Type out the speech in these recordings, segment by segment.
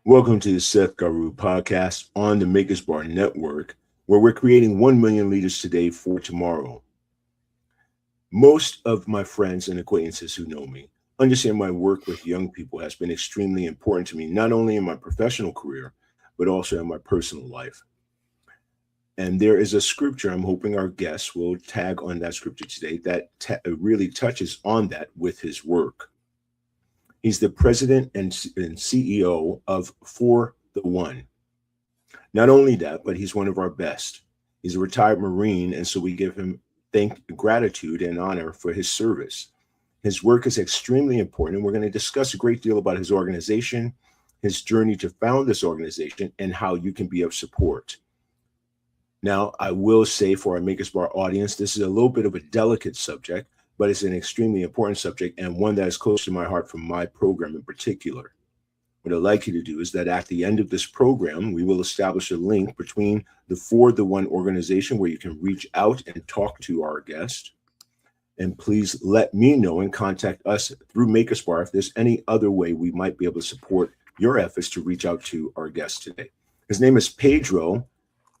Welcome to the Seth Guru podcast on the Makers Bar Network, where we're creating 1 million leaders today for tomorrow. Most of my friends and acquaintances who know me understand my work with young people has been extremely important to me, not only in my professional career, but also in my personal life. And there is a scripture I'm hoping our guests will tag on that scripture today that really touches on that with his work. He's the president and CEO of For the One. Not only that, but he's one of our best. He's a retired Marine, and so we give him gratitude and honor for his service. His work is extremely important, and we're going to discuss a great deal about his organization, his journey to found this organization, and how you can be of support. Now, I will say for our Makers Bar audience, this is a little bit of a delicate subject, but it's an extremely important subject and one that is close to my heart from my program in particular. What I'd like you to do is that at the end of this program, we will establish a link between the For the One organization where you can reach out and talk to our guest. And please let me know and contact us through Makers Bar if there's any other way we might be able to support your efforts to reach out to our guest today. His name is Pedro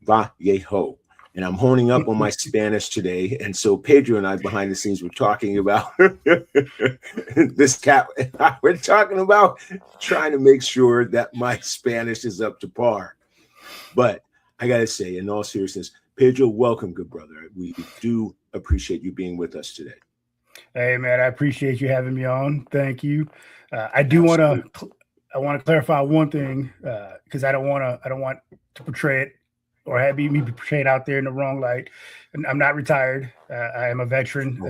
Vallejo. And I'm honing up on my Spanish today. And so Pedro and I behind the scenes were talking about this cat. We're talking about trying to make sure that my Spanish is up to par. But I got to say, in all seriousness, Pedro, welcome, good brother. We do appreciate you being with us today. Hey, man, I appreciate you having me on. Thank you. I want to clarify one thing because I don't want to portray it or have me be portrayed out there in the wrong light. And I'm not retired. I am a veteran.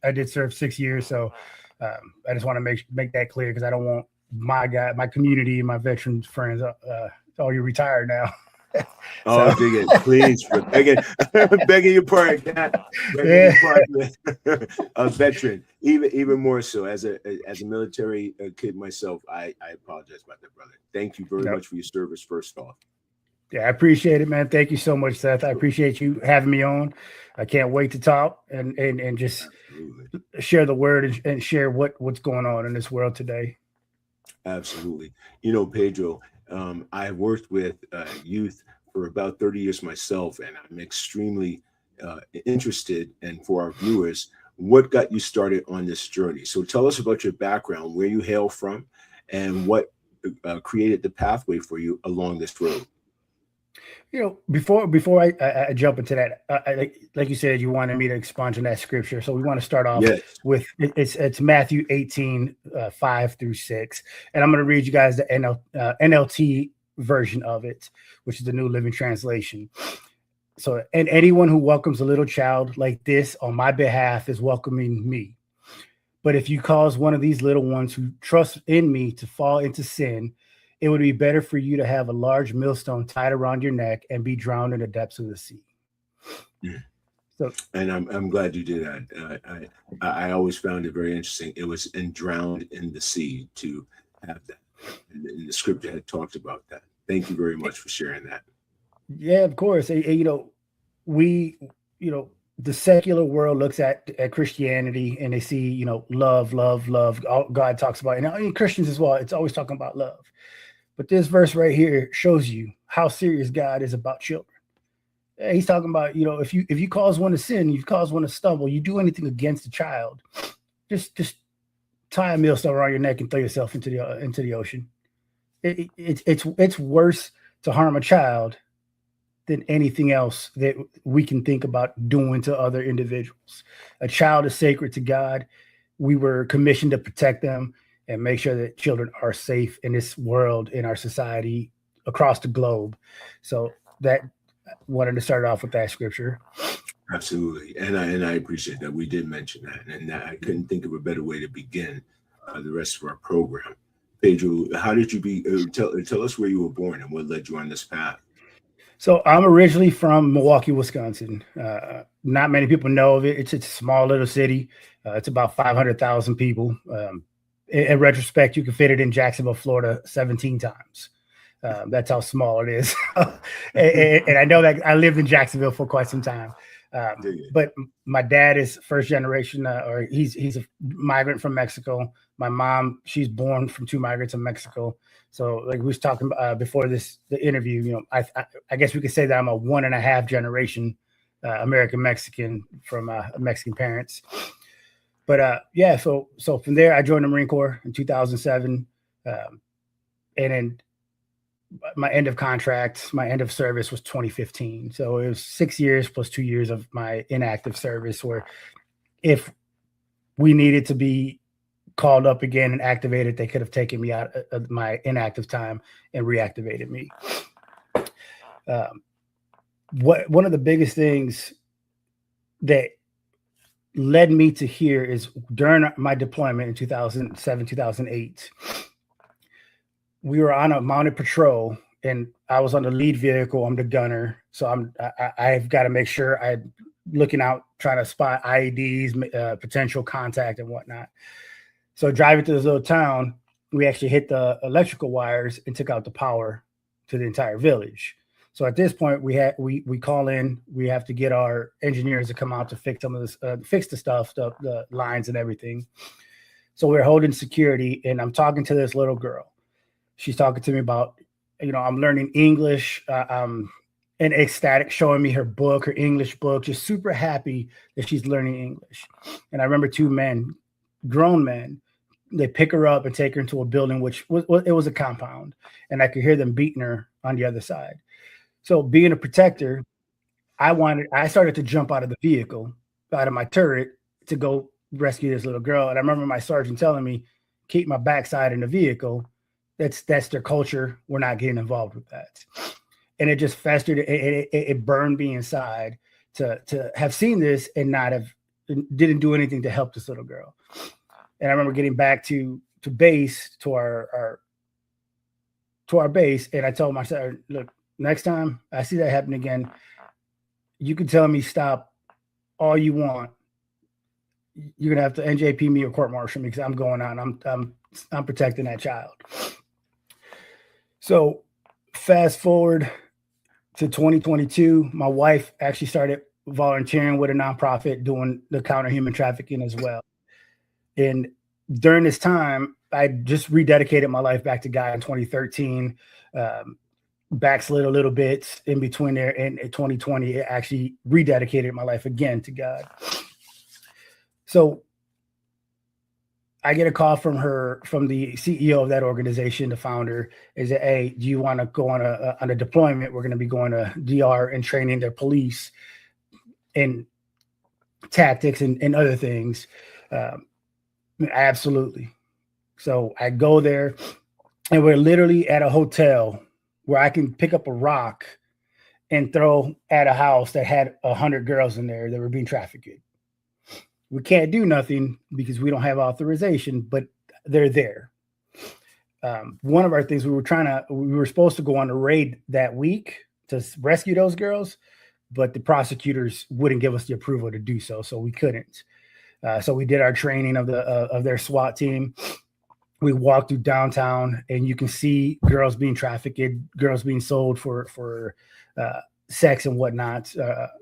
I did serve 6 years. So I just want to make that clear because I don't want my community and my veterans friends. Oh, you're retired now. Oh, dig it. Please. Begging your pardon, Kat. Begging your pardon. A veteran, even more so. As a military kid myself, I apologize about that, brother. Thank you very much for your service, first off. Yeah, I appreciate it, man. Thank you so much, Seth. I appreciate you having me on. I can't wait to talk and just share the word and share what's going on in this world today. Absolutely. You know, Pedro, I worked with youth for about 30 years myself, and I'm extremely interested, and for our viewers, what got you started on this journey? So tell us about your background, where you hail from, and what created the pathway for you along this road. You know, before I jump into that, like you said, you wanted me to expunge on that scripture. So we want to start off with it's Matthew 18, 5-6. And I'm going to read you guys the NLT version of it, which is the New Living Translation. So, and anyone who welcomes a little child like this on my behalf is welcoming me. But if you cause one of these little ones who trust in me to fall into sin, it would be better for you to have a large millstone tied around your neck and be drowned in the depths of the sea. So, and I'm glad you did that. I always found it very interesting. It was drowned in the sea to have that. And the scripture had talked about that. Thank you very much for sharing that. Yeah, of course. And, the secular world looks at Christianity and they see, love. God talks about it. And Christians as well. It's always talking about love. But this verse right here shows you how serious God is about children. He's talking about, if you cause one to sin, you cause one to stumble, you do anything against a child, just tie a millstone around your neck and throw yourself into the ocean. It's worse to harm a child than anything else that we can think about doing to other individuals. A child is sacred to God. We were commissioned to protect them and make sure that children are safe in this world, in our society, across the globe. So that wanted to start off with that scripture. Absolutely. And I appreciate that. We did mention that. And I couldn't think of a better way to begin the rest of our program. Pedro, how did you tell us where you were born and what led you on this path? So I'm originally from Milwaukee, Wisconsin. Not many people know of it. It's a small little city. It's about 500,000 people. In retrospect, you can fit it in Jacksonville, Florida 17 times. That's how small it is. and I know that I lived in Jacksonville for quite some time. But my dad is first generation, or he's a migrant from Mexico. My mom, she's born from two migrants in Mexico. So like we was talking before the interview, you know, I guess we could say that I'm a 1.5 generation American Mexican from Mexican parents. But yeah, so from there I joined the Marine Corps in 2007, and then my end of contract, my end of service was 2015. So it was 6 years plus 2 years of my inactive service, where if we needed to be called up again and activated, they could have taken me out of my inactive time and reactivated me. One of the biggest things that led me to here is during my deployment in 2007, 2008, we were on a mounted patrol and I was on the lead vehicle. I'm the gunner. So I've got to make sure I'm looking out, trying to spot IEDs, potential contact and whatnot. So driving to this little town, we actually hit the electrical wires and took out the power to the entire village. So at this point, we call in. We have to get our engineers to come out to fix some of this, fix the stuff, the lines and everything. So we're holding security, and I'm talking to this little girl. She's talking to me about, you know, I'm learning English, and ecstatic, showing me her book, her English book, just super happy that she's learning English. And I remember two men, grown men, they pick her up and take her into a building, which it was a compound, and I could hear them beating her on the other side. So being a protector, I started to jump out of the vehicle, out of my turret, to go rescue this little girl. And I remember my sergeant telling me, keep my backside in the vehicle. That's their culture. We're not getting involved with that. And it just festered. It burned me inside to have seen this and didn't do anything to help this little girl. And I remember getting back to base, to our base, and I told my sergeant, look, next time I see that happen again, you can tell me stop all you want. You're gonna have to NJP me or court martial me because I'm going on. I'm protecting that child. So fast forward to 2022, my wife actually started volunteering with a nonprofit doing the counter human trafficking as well. And during this time, I just rededicated my life back to God in 2013. Backslid a little bit in between there, and in 2020, it actually rededicated my life again to God. So I get a call from the CEO of that organization, the founder, is that, hey, do you want to go on a deployment? We're going to be going to DR and training their police in tactics and other things. Absolutely. So I go there, and we're literally at a hotel where I can pick up a rock and throw at a house that had 100 girls in there that were being trafficked. We can't do nothing because we don't have authorization, but they're there. One of our things, we were supposed to go on a raid that week to rescue those girls, but the prosecutors wouldn't give us the approval to do so, so we couldn't. So we did our training of their SWAT team. We walked through downtown, and you can see girls being trafficked, girls being sold for sex and whatnot.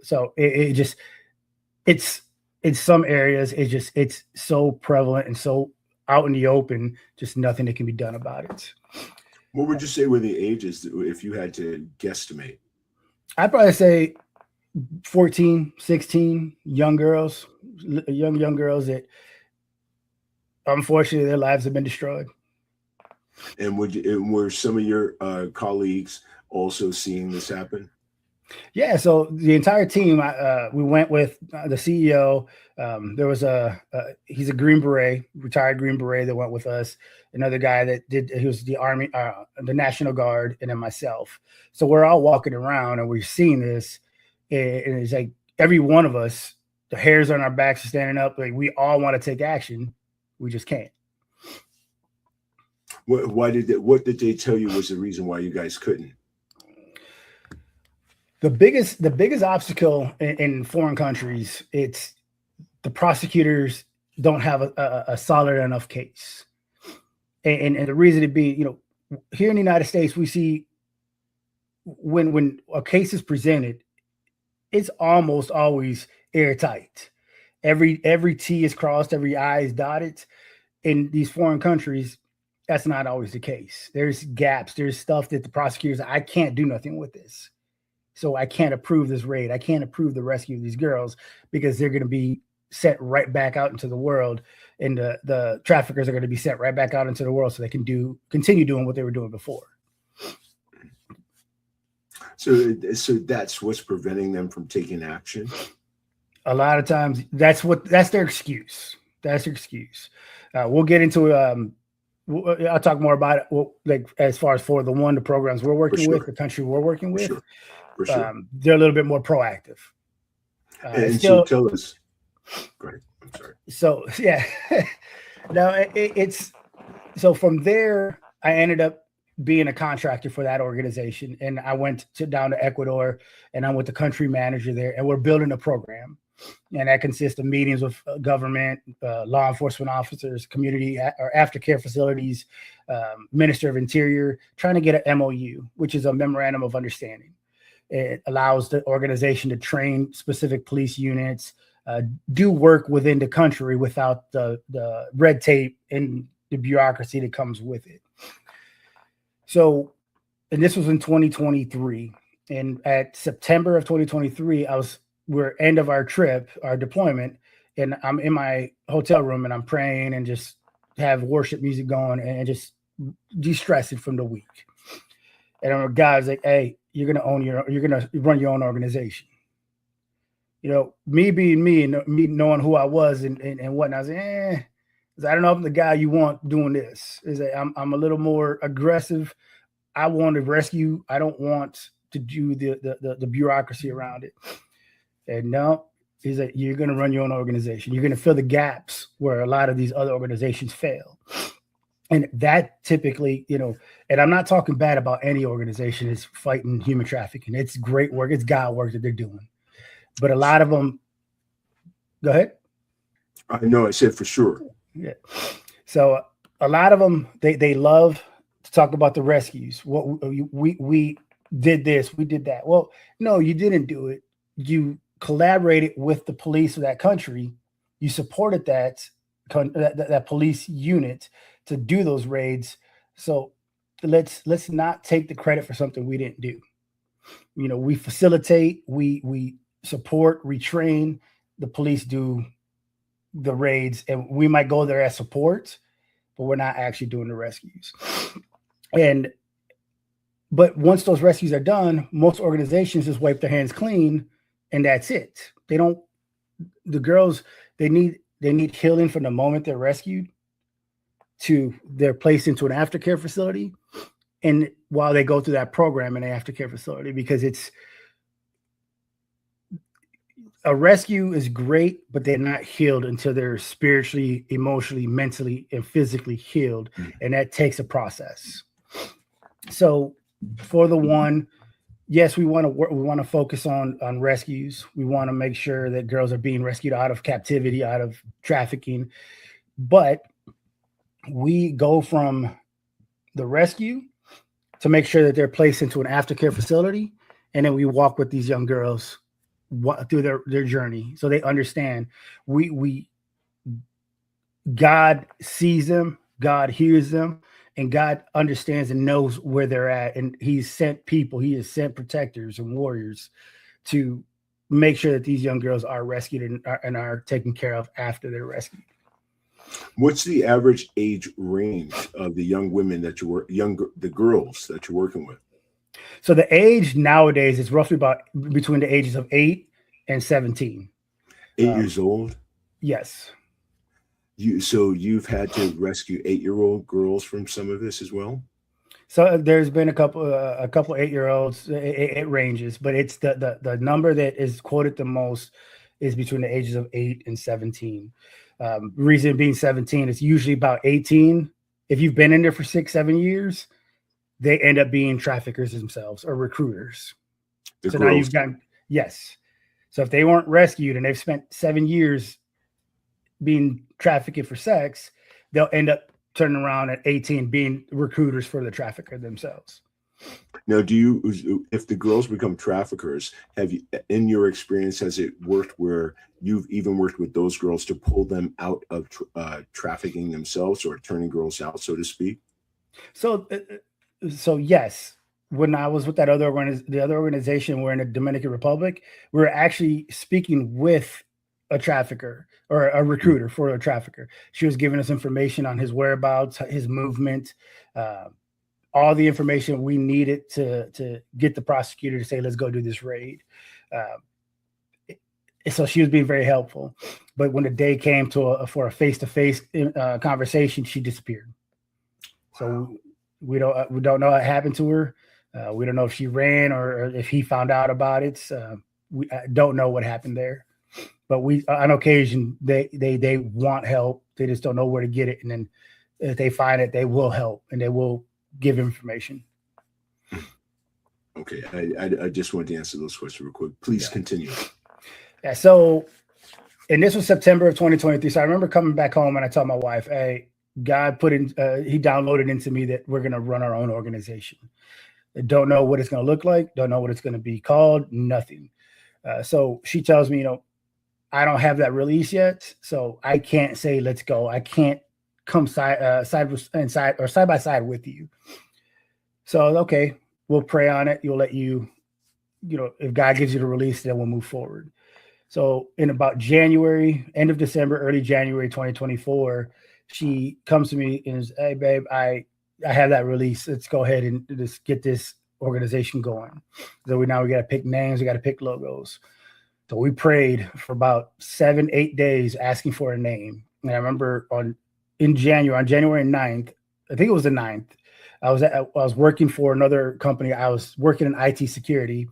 So it's in some areas, it's so prevalent and so out in the open, just nothing that can be done about it. What would you say were the ages if you had to guesstimate? I'd probably say 14, 16, young girls that unfortunately their lives have been destroyed. And were some of your colleagues also seeing this happen? Yeah, so the entire team, we went with the CEO. There was he's a Green Beret, retired Green Beret that went with us. Another guy he was the Army, the National Guard, and then myself. So we're all walking around and we're seeing this, and it's like every one of us, the hairs on our backs are standing up. Like we all want to take action, we just can't. What did they tell you was the reason why you guys couldn't? The biggest obstacle in foreign countries, it's the prosecutors don't have a solid enough case. And the reason to be, here in the United States, we see when a case is presented, it's almost always airtight. Every T is crossed, every I is dotted. In these foreign countries, that's not always the case. There's gaps. There's stuff that the prosecutors, I can't do nothing with this. So I can't approve this raid. I can't approve the rescue of these girls because they're going to be sent right back out into the world, and the traffickers are going to be sent right back out into the world so they can continue doing what they were doing before. So that's what's preventing them from taking action. A lot of times, that's their excuse. That's their excuse. We'll get into. I'll talk more about it. Well, like as far as for the programs we're working with, the country we're working with. For sure. They're a little bit more proactive. And still, so tell us. Go ahead. I'm sorry. So yeah, no, it's so from there I ended up being a contractor for that organization, and I went down to Ecuador, and I'm with the country manager there, and we're building a program, and that consists of meetings with government, law enforcement officers, community or aftercare facilities, Minister of Interior, trying to get an MOU, which is a memorandum of understanding. It allows the organization to train specific police units, do work within the country without the red tape and the bureaucracy that comes with it. So, and this was in 2023, and at September of 2023, we're end of our trip, our deployment, and I'm in my hotel room and I'm praying and just have worship music going and just de-stressing from the week. And I'm guys like, hey, you're gonna run your own organization. You know, me being me and me knowing who I was and whatnot, I was like, I don't know if I'm the guy you want doing this. Is that I'm a little more aggressive. I want to rescue. I don't want to do the bureaucracy around it. And no, he's like, you're going to run your own organization. You're going to fill the gaps where a lot of these other organizations fail. And that typically, you know, and I'm not talking bad about any organization that's fighting human trafficking. It's great work. It's God work that they're doing. But a lot of them, go ahead. I know, I said for sure. Yeah. So a lot of them, they love to talk about the rescues. What we did this, we did that. Well, no, you didn't do it. You collaborated with the police of that country. You supported that police unit to do those raids. So let's not take the credit for something we didn't do. You know, we facilitate, we support, retrain. The police do the raids, and we might go there as support, but we're not actually doing the rescues. But once those rescues are done, most organizations just wipe their hands clean, and that's it. The girls, they need healing from the moment they're rescued to they're placed into an aftercare facility, and while they go through that program in an aftercare facility, because a rescue is great, but they're not healed until they're spiritually, emotionally, mentally, and physically healed. And that takes a process. So for the one, yes, we want to focus on rescues. We want to make sure that girls are being rescued out of captivity, out of trafficking. But we go from the rescue to make sure that they're placed into an aftercare facility. And then we walk with these young girls through their journey, so they understand God sees them, God hears them, and God understands and knows where they're at, and He's sent people, He has sent protectors and warriors to make sure that these young girls are rescued and are taken care of after they're rescued. What's the average age range of the young women that the girls that you're working with? So the age nowadays is roughly about between the ages of 8 and 17. 8 years old? Yes. So you've had to rescue 8-year-old girls from some of this as well? So there's been a couple 8-year-olds. It ranges, but it's the number that is quoted the most is between the ages of 8 and 17. Reason being 17, it's usually about 18. If you've been in there for 6-7 years, they end up being traffickers themselves or recruiters. So now you've got, yes. So if they weren't rescued and they've spent 7 years being trafficked for sex, they'll end up turning around at 18 being recruiters for the trafficker themselves. Now, if the girls become traffickers, have you, in your experience, has it worked where you've even worked with those girls to pull them out of trafficking themselves or turning girls out, so to speak? So, so yes, when I was with that the other organization, we're in the Dominican Republic. We're actually speaking with a trafficker or a Mm. recruiter for a trafficker. She was giving us information on his whereabouts, his movement, uh, all the information we needed to get the prosecutor to say, "Let's go do this raid." Uh, so she was being very helpful. But when the day came for a face to face conversation, she disappeared. Wow. So we don't know what happened to her. We don't know if she ran or if he found out about it. We don't know what happened there. But we on occasion they want help. They just don't know where to get it, and then if they find it, they will help and they will give information. Okay, I just wanted to answer those questions real quick. Please Yeah. continue. Yeah. So, and this was September of 2023. So I remember coming back home and I told my wife, "Hey, God he downloaded into me that we're going to run our own organization. I don't know what it's going to look like. Don't know what it's going to be called. Nothing." So she tells me, I don't have that release yet, so I can't say let's go. I can't come side by side with you. So okay, we'll pray on it. You'll let if God gives you the release, then we'll move forward. So in about January, end of December, early January 2024, she comes to me and says, "Hey, babe, I have that release. Let's go ahead and just get this organization going." So we got to pick names, we got to pick logos. So we prayed for about 7-8 days asking for a name. And I remember on January 9th, I think it was the 9th, I was working for another company. I was working in IT security,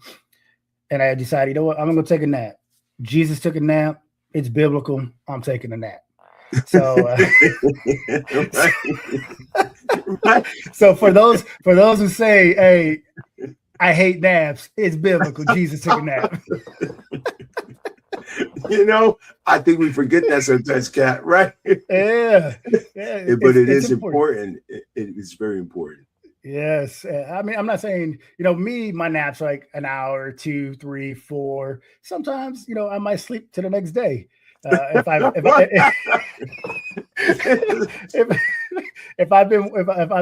and I decided, what, I'm gonna go take a nap. Jesus took a nap. It's biblical. I'm taking a nap. So, Right. Right. so for those who say, "Hey, I hate naps," it's biblical. Jesus took a nap. I think we forget that sometimes, Kat, right? Yeah, But it is important. It is very important. Yes. I mean, I'm not saying, my naps are like an hour, 2, 3, 4. Sometimes, I might sleep to the next day. If I've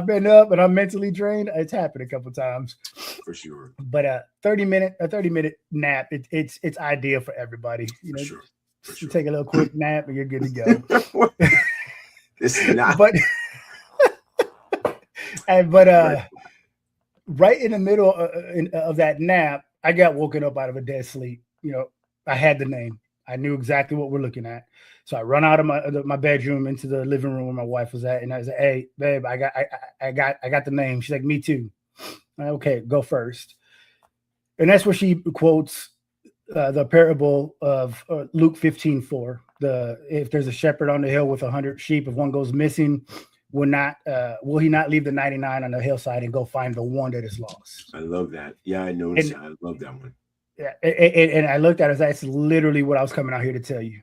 been up and I'm mentally drained, it's happened a couple of times. For sure. But a 30-minute nap, it's ideal for everybody. For sure. You take a little quick nap and you're good to go. This is not. But right in the middle of that nap, I got woken up out of a dead sleep. I had the name. I knew exactly what we're looking at. So I run out of my bedroom into the living room where my wife was at, and I said, "Hey, babe, I got the name." She's like, "Me too." Okay, go first. And that's where she quotes the parable of Luke 15:4. If there's a shepherd on the hill with 100 sheep, if one goes missing, will he not leave the 99 on the hillside and go find the one that is lost? I love that. Yeah, I noticed that. I love that one. Yeah, and I looked at it as that's literally what I was coming out here to tell you.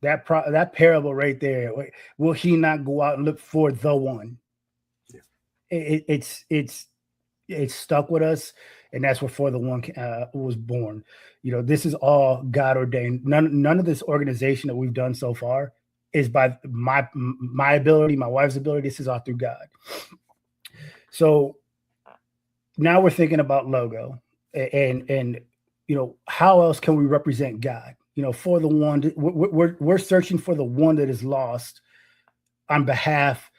That parable right there. Will he not go out and look for the one? Yeah. It's stuck with us, and that's where For the One was born. This is all God ordained. None of this organization that we've done so far is by my ability, my wife's ability. This is all through God. So now we're thinking about logo and how else can we represent God? For the one, we're searching for the one that is lost on behalf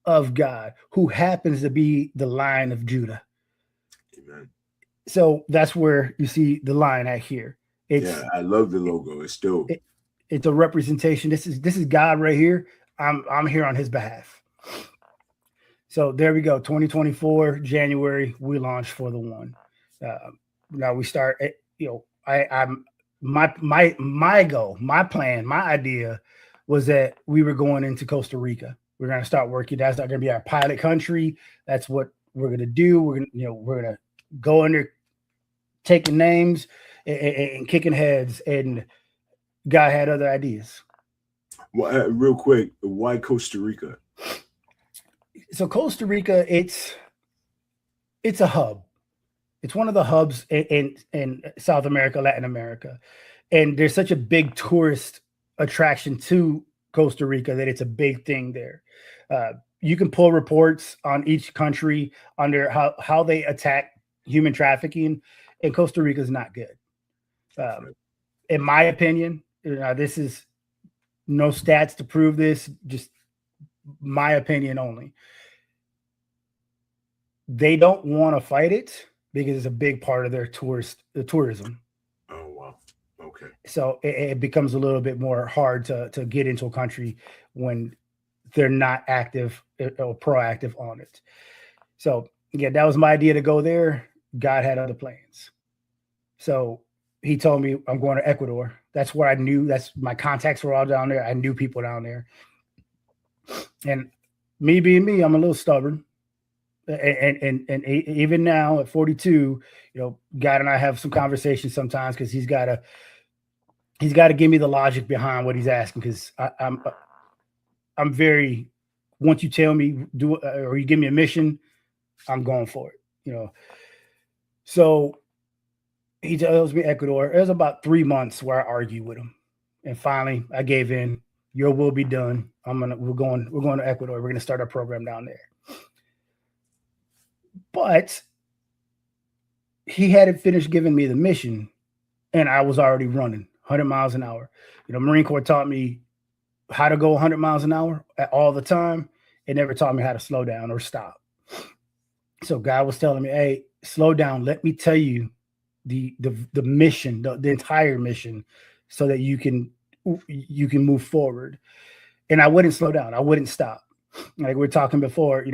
of God, who happens to be the Lion of Judah. Amen. So that's where you see the lion at here. I love the logo. It's dope. It's a representation. This is God right here. I'm here on his behalf. So there we go. 2024 January, we launched For the One. Now we start. I'm my goal, my plan, my idea was that we were going into Costa Rica. We're going to start working. That's not going to be our pilot country. That's what we're going to do. We're going to go in there, taking names and kicking heads. And God had other ideas. Well, real quick, why Costa Rica? So Costa Rica, it's a hub. It's one of the hubs in South America, Latin America, and there's such a big tourist attraction to Costa Rica that it's a big thing there. You can pull reports on each country under how they attack human trafficking, and Costa Rica is not good. In my opinion, this is no stats to prove this, just my opinion only. They don't want to fight it because it's a big part of their tourism. Oh, wow. Okay. So it becomes a little bit more hard to get into a country when they're not active or proactive on it. So yeah, that was my idea to go there. God had other plans. So he told me I'm going to Ecuador. That's where I knew. That's my contacts were all down there. I knew people down there. And me being me, I'm a little stubborn. And even now at 42, God and I have some conversations sometimes because he's got to give me the logic behind what he's asking, because I'm very, once you tell me do or you give me a mission, I'm going for it. So he tells me Ecuador. It was about 3 months where I argued with him, and finally I gave in. Your will be done. We're going to Ecuador. We're gonna start our program down there. But he hadn't finished giving me the mission, and I was already running 100 miles an hour. Marine Corps taught me how to go 100 miles an hour all the time. It never taught me how to slow down or stop. So God was telling me, hey, slow down. Let me tell you the mission, the entire mission, so that you can move forward. And I wouldn't slow down. I wouldn't stop. Like we were talking before,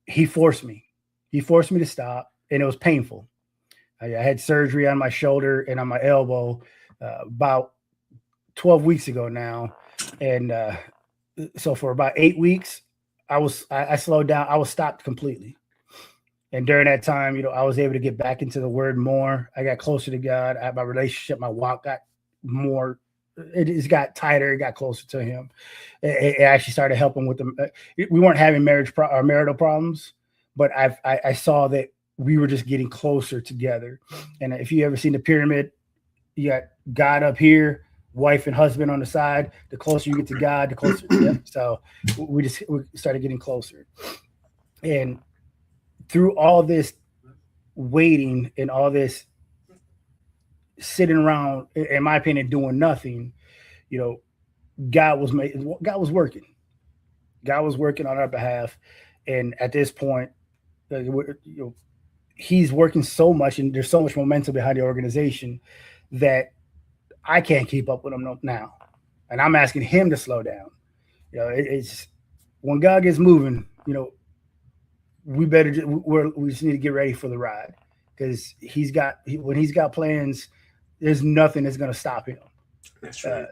he forced me. He forced me to stop, and it was painful. I had surgery on my shoulder and on my elbow about 12 weeks ago now. And so for about 8 weeks, I slowed down. I was stopped completely. And during that time, I was able to get back into the word more. I got closer to God. My relationship, my walk got more, it got tighter. It got closer to him. It actually started helping with them. We weren't having marital problems, but I saw that we were just getting closer together. And if you ever seen the pyramid, you got God up here, wife and husband on the side. The closer you get to God, the closer. Yeah. So we started getting closer. And through all this waiting and all this sitting around, in my opinion, doing nothing, God was working. God was working on our behalf. And at this point, he's working so much, and there's so much momentum behind the organization that I can't keep up with him now. And I'm asking him to slow down. It's when God gets moving, we just need to get ready for the ride, because when he's got plans, there's nothing that's going to stop him. That's right.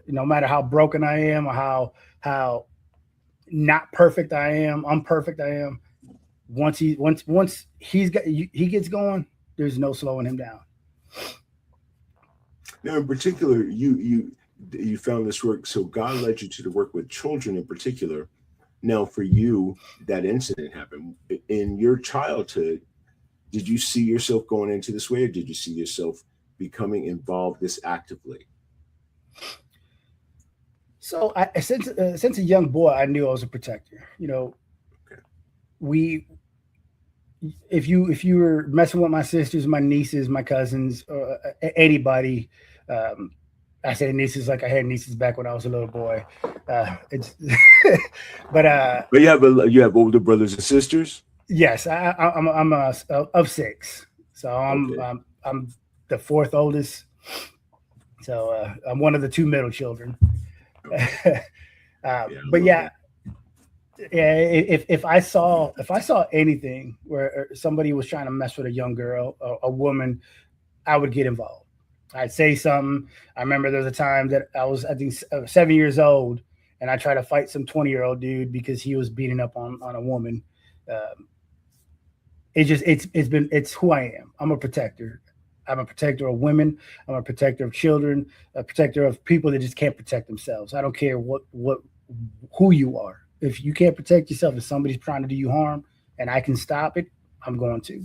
No matter how broken I am or how not perfect I am, imperfect I am, once he gets going, there's no slowing him down. Now, in particular, you found this work, so God led you to the work with children in particular. Now, for you, that incident happened in your childhood. Did you see yourself going into this way, or did you see yourself becoming involved this actively? So, since a young boy, I knew I was a protector. Okay. If you were messing with my sisters, my nieces, my cousins, anybody, I say nieces like I had nieces back when I was a little boy. It's but you have older brothers and sisters. yes, I'm of six, so Okay. I'm the fourth oldest. So I'm one of the two middle children. Okay. Yeah, But yeah, if I saw anything where somebody was trying to mess with a young girl, a woman, I would get involved. I'd say something. I remember there was a time that I was, I think, 7 years old, and I tried to fight some 20-year-old dude because he was beating up on a woman. It's who I am. I'm a protector. I'm a protector of women. I'm a protector of children. A protector of people that just can't protect themselves. I don't care who you are. If you can't protect yourself, if somebody's trying to do you harm, and I can stop it, I'm going to.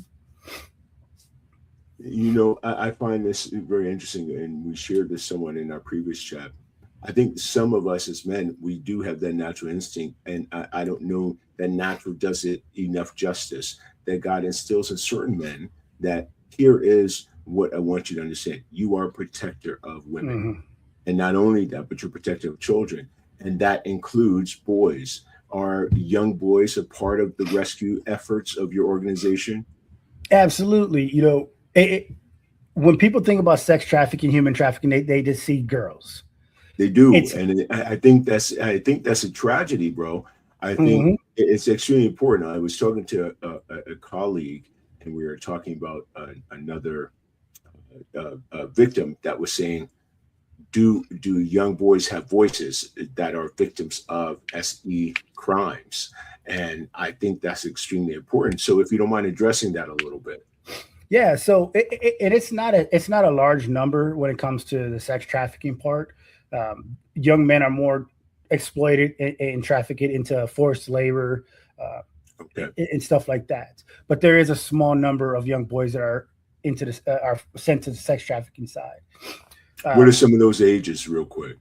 I find this very interesting, and we shared this someone in our previous chat. I think some of us as men, we do have that natural instinct, and I don't know that natural does it enough justice. That God instills in certain men that here is what I want you to understand: you are a protector of women, Mhm. and not only that, but you're a protector of children, and that includes boys. Are young boys a part of the rescue efforts of your organization? Absolutely. When people think about sex trafficking, human trafficking, they just see girls. They do, It's and I think that's a tragedy, bro. I think Mhm. it's extremely important. I was talking to a colleague, and we were talking about another victim that was saying, "Do young boys have voices that are victims of SE crimes?" And I think that's extremely important. So, if you don't mind addressing that a little bit, Yeah, so and it's not a large number when it comes to the sex trafficking part. Young men are more exploited and trafficked into forced labor uh, okay. and stuff like that. But there is a small number of young boys that are into this are sent to the sex trafficking side. What are Um, some of those ages, real quick?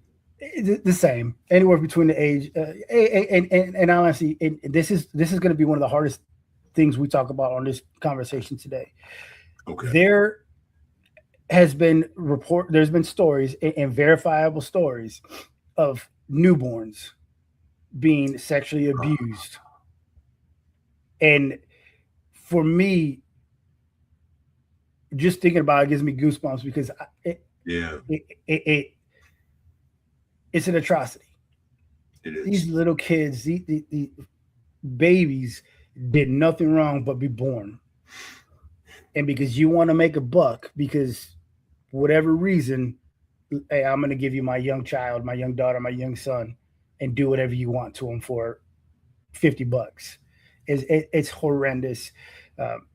the same, anywhere between the age, and honestly, this is going to be one of the hardest things we talk about on this conversation today. Okay. There there's been stories and verifiable stories of newborns being sexually abused, and for me, just thinking about it gives me goosebumps because Yeah, it, it, it it's an atrocity. it These is. little kids, the babies, did nothing wrong but be born, and because you want to make a buck, because for whatever reason, hey, I'm going to give you my young child, my young daughter, my young son, and do whatever you want to them for $50. It's horrendous, um,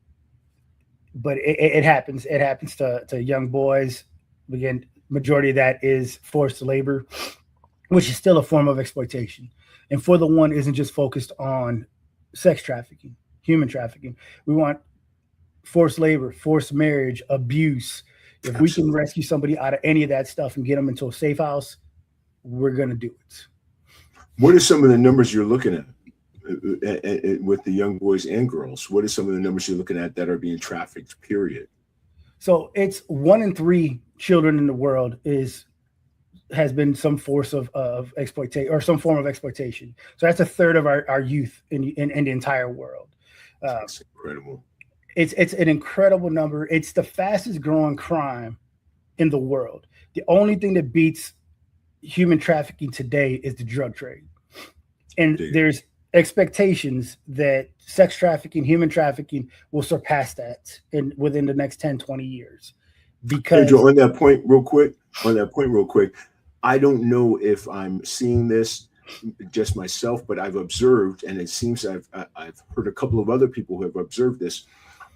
but it happens. It happens to young boys. Again, majority of that is forced labor, which is still a form of exploitation. And for the one isn't just focused on sex trafficking, human trafficking. We want forced labor, forced marriage, abuse. If we can Absolutely. rescue somebody out of any of that stuff and get them into a safe house, we're gonna do it. What are some of the numbers you're looking at with the young boys and girls? What are some of the numbers you're looking at that are being trafficked? Period. So it's 1 in 3 children in the world is has been some force of exploitation or some form of exploitation. So that's a third of our youth in the entire world. Uh, That's incredible. it's an incredible number. It's the fastest growing crime in the world. The only thing that beats human trafficking today is the drug trade. And Dig it. there's expectations that sex trafficking, human trafficking will surpass that in within the next 10, 20 years. Because Pedro, on that point, real quick, on that point, real quick, I don't know if I'm seeing this just myself, but I've observed, and it seems I've heard a couple of other people who have observed this.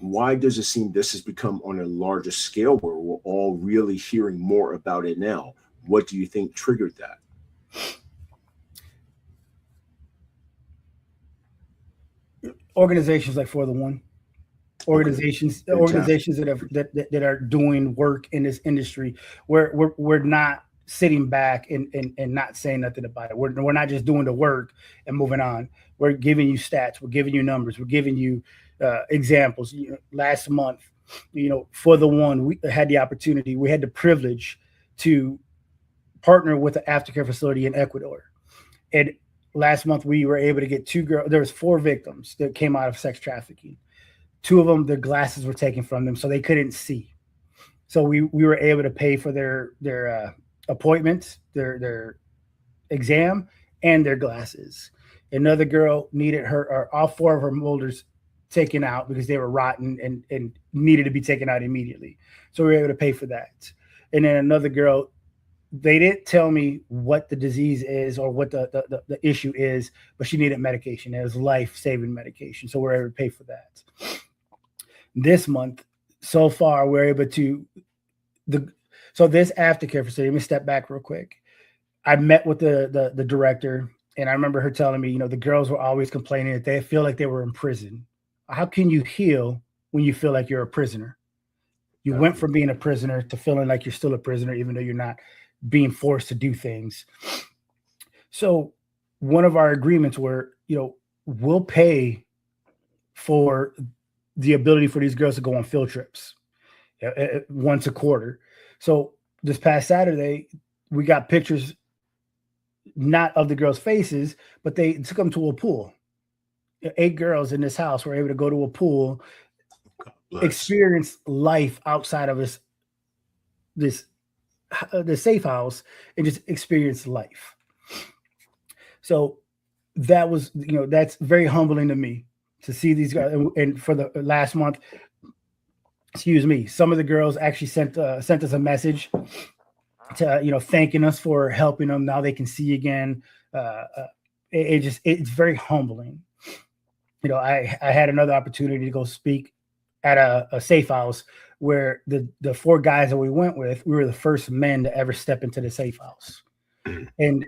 Why does it seem this has become on a larger scale where we're all really hearing more about it now? What do you think triggered that? organizations like For the One, Okay, fantastic. organizations that are doing work in this industry, where we're not sitting back and not saying nothing about it. We're not just doing the work and moving on. We're giving you stats, we're giving you numbers, we're giving you examples. Last month, For the One, we had the opportunity, we had the privilege to partner with an aftercare facility in Ecuador. And last month we were able to get 2 girls. There was 4 victims that came out of sex trafficking. 2 of them, their glasses were taken from them, so they couldn't see. So we were able to pay for their appointments, their exam, and their glasses. Another girl needed all 4 of her molars taken out because they were rotten and needed to be taken out immediately. So we were able to pay for that. And then another girl, they didn't tell me what the disease is or what the issue is, but she needed medication. It was life saving medication. So we're able to pay for that. This month, so far, we're able to the so this aftercare facility. Let me step back real quick. I met with the director, and I remember her telling me, the girls were always complaining that they feel like they were in prison. How can you heal when you feel like you're a prisoner? You went from being a prisoner to feeling like you're still a prisoner, even though you're not being forced to do things. So one of our agreements were, we'll pay for the ability for these girls to go on field trips once a quarter. So this past Saturday, we got pictures not of the girls' faces, but they took them to a pool. 8 girls in this house were able to go to a pool, experience life outside of this the safe house, and just experience life. So that was, that's very humbling to me to see these guys. And for the last month, some of the girls actually sent us a message to, thanking us for helping them. Now they can see again. It's very humbling. I had another opportunity to go speak at a safe house where the 4 guys that we went with, we were the first men to ever step into the safe house, and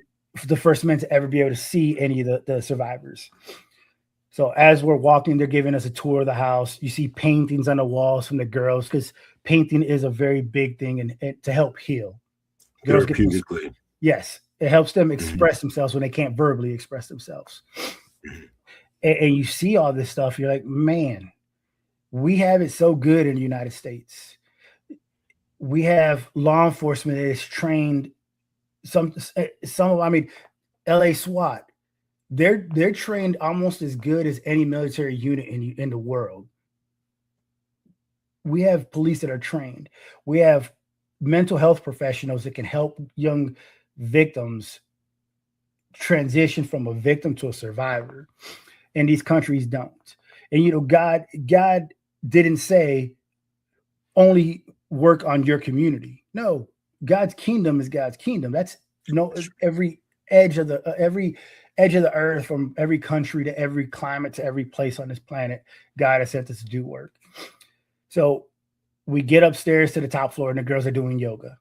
the first men to ever be able to see any of the survivors. So as we're walking, they're giving us a tour of the house. You see paintings on the walls from the girls, because painting is a very big thing and to help heal. Girls therapeutically. Yes, it helps them express themselves when they can't verbally express themselves. And you see all this stuff, you're like, man, we have it so good in the United States. We have law enforcement that is trained. LA SWAT, they're trained almost as good as any military unit in the world. We have police that are trained. We have mental health professionals that can help young victims transition from a victim to a survivor. And these countries don't. And God didn't say only work on your community. No, God's kingdom is God's kingdom. That's every edge of the earth, from every country to every climate to every place on this planet, God has sent us to do work. So we get upstairs to the top floor and the girls are doing yoga.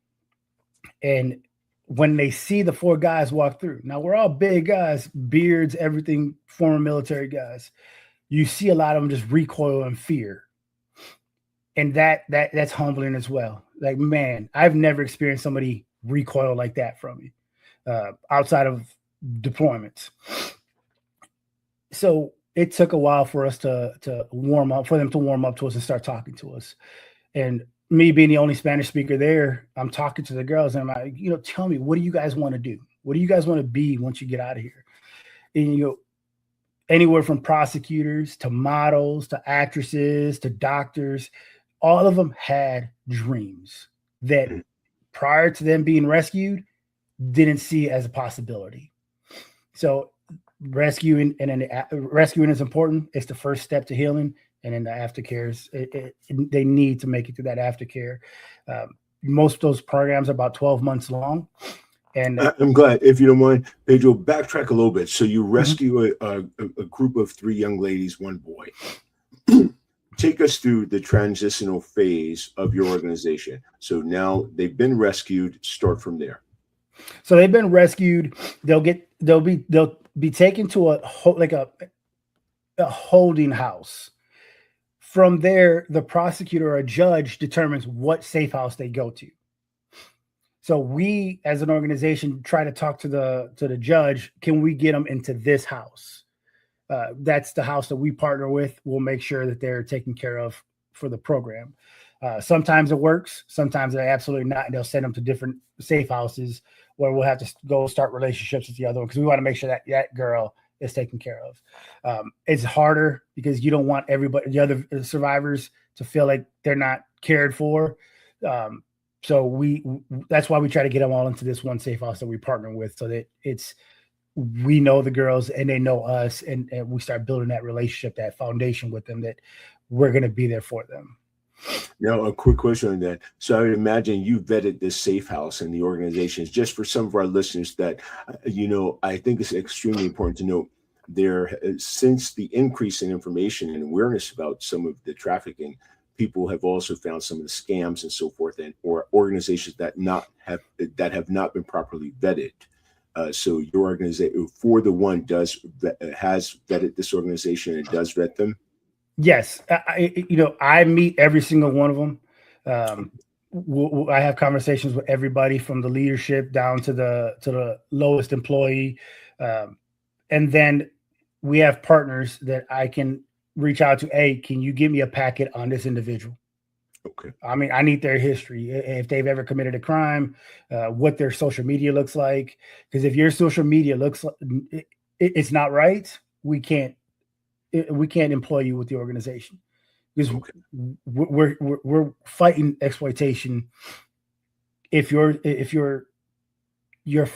And when they see the 4 guys walk through, now we're all big guys, beards, everything, former military guys. You see a lot of them just recoil in fear. And that's humbling as well. Like, man, I've never experienced somebody recoil like that from me outside of deployments. So it took a while for us to warm up, for them to warm up to us and start talking to us. And me being the only Spanish speaker there, I'm talking to the girls and I'm like, tell me, what do you guys want to do? What do you guys want to be once you get out of here? And, anywhere from prosecutors to models to actresses to doctors, all of them had dreams that prior to them being rescued, didn't see as a possibility. So rescuing is important. It's the first step to healing. And in the aftercares, they need to make it through that aftercare. Most of those programs are about 12 months long. And I'm glad, if you don't mind, Pedro, backtrack a little bit. So you rescue a group of 3 young ladies, 1 boy. Take us through the transitional phase of your organization. So now they've been rescued. Start from there. So they've been rescued. They'll be taken to a holding house. From there, the prosecutor or a judge determines what safe house they go to. So we, as an organization, try to talk to the judge. Can we get them into this house? That's the house that we partner with. We'll make sure that they're taken care of for the program. Sometimes it works. Sometimes they absolutely not. And they'll send them to different safe houses where we'll have to go start relationships with the other one, because we want to make sure that girl is taken care of. It's harder because you don't want everybody, the other survivors, to feel like they're not cared for. So that's why we try to get them all into this one safe house that we partner with, so that we know the girls and they know us, and we start building that relationship, that foundation with them, that we're going to be there for them. Now, a quick question on that. So I would imagine you vetted this safe house and the organizations. Just for some of our listeners that, I think it's extremely important to note, since the increase in information and awareness about some of the trafficking, people have also found some of the scams and so forth, or organizations that have not been properly vetted. So your organization, For the One, has vetted this organization and does vet them. Yes, I meet every single one of them. I have conversations with everybody from the leadership down to the lowest employee, and then we have partners that I can reach out to. Hey, can you give me a packet on this individual? Okay. I mean, I need their history, if they've ever committed a crime, what their social media looks like. Because if your social media looks like it's not right, we can't employ you with the organization, because Okay. we're fighting exploitation. If your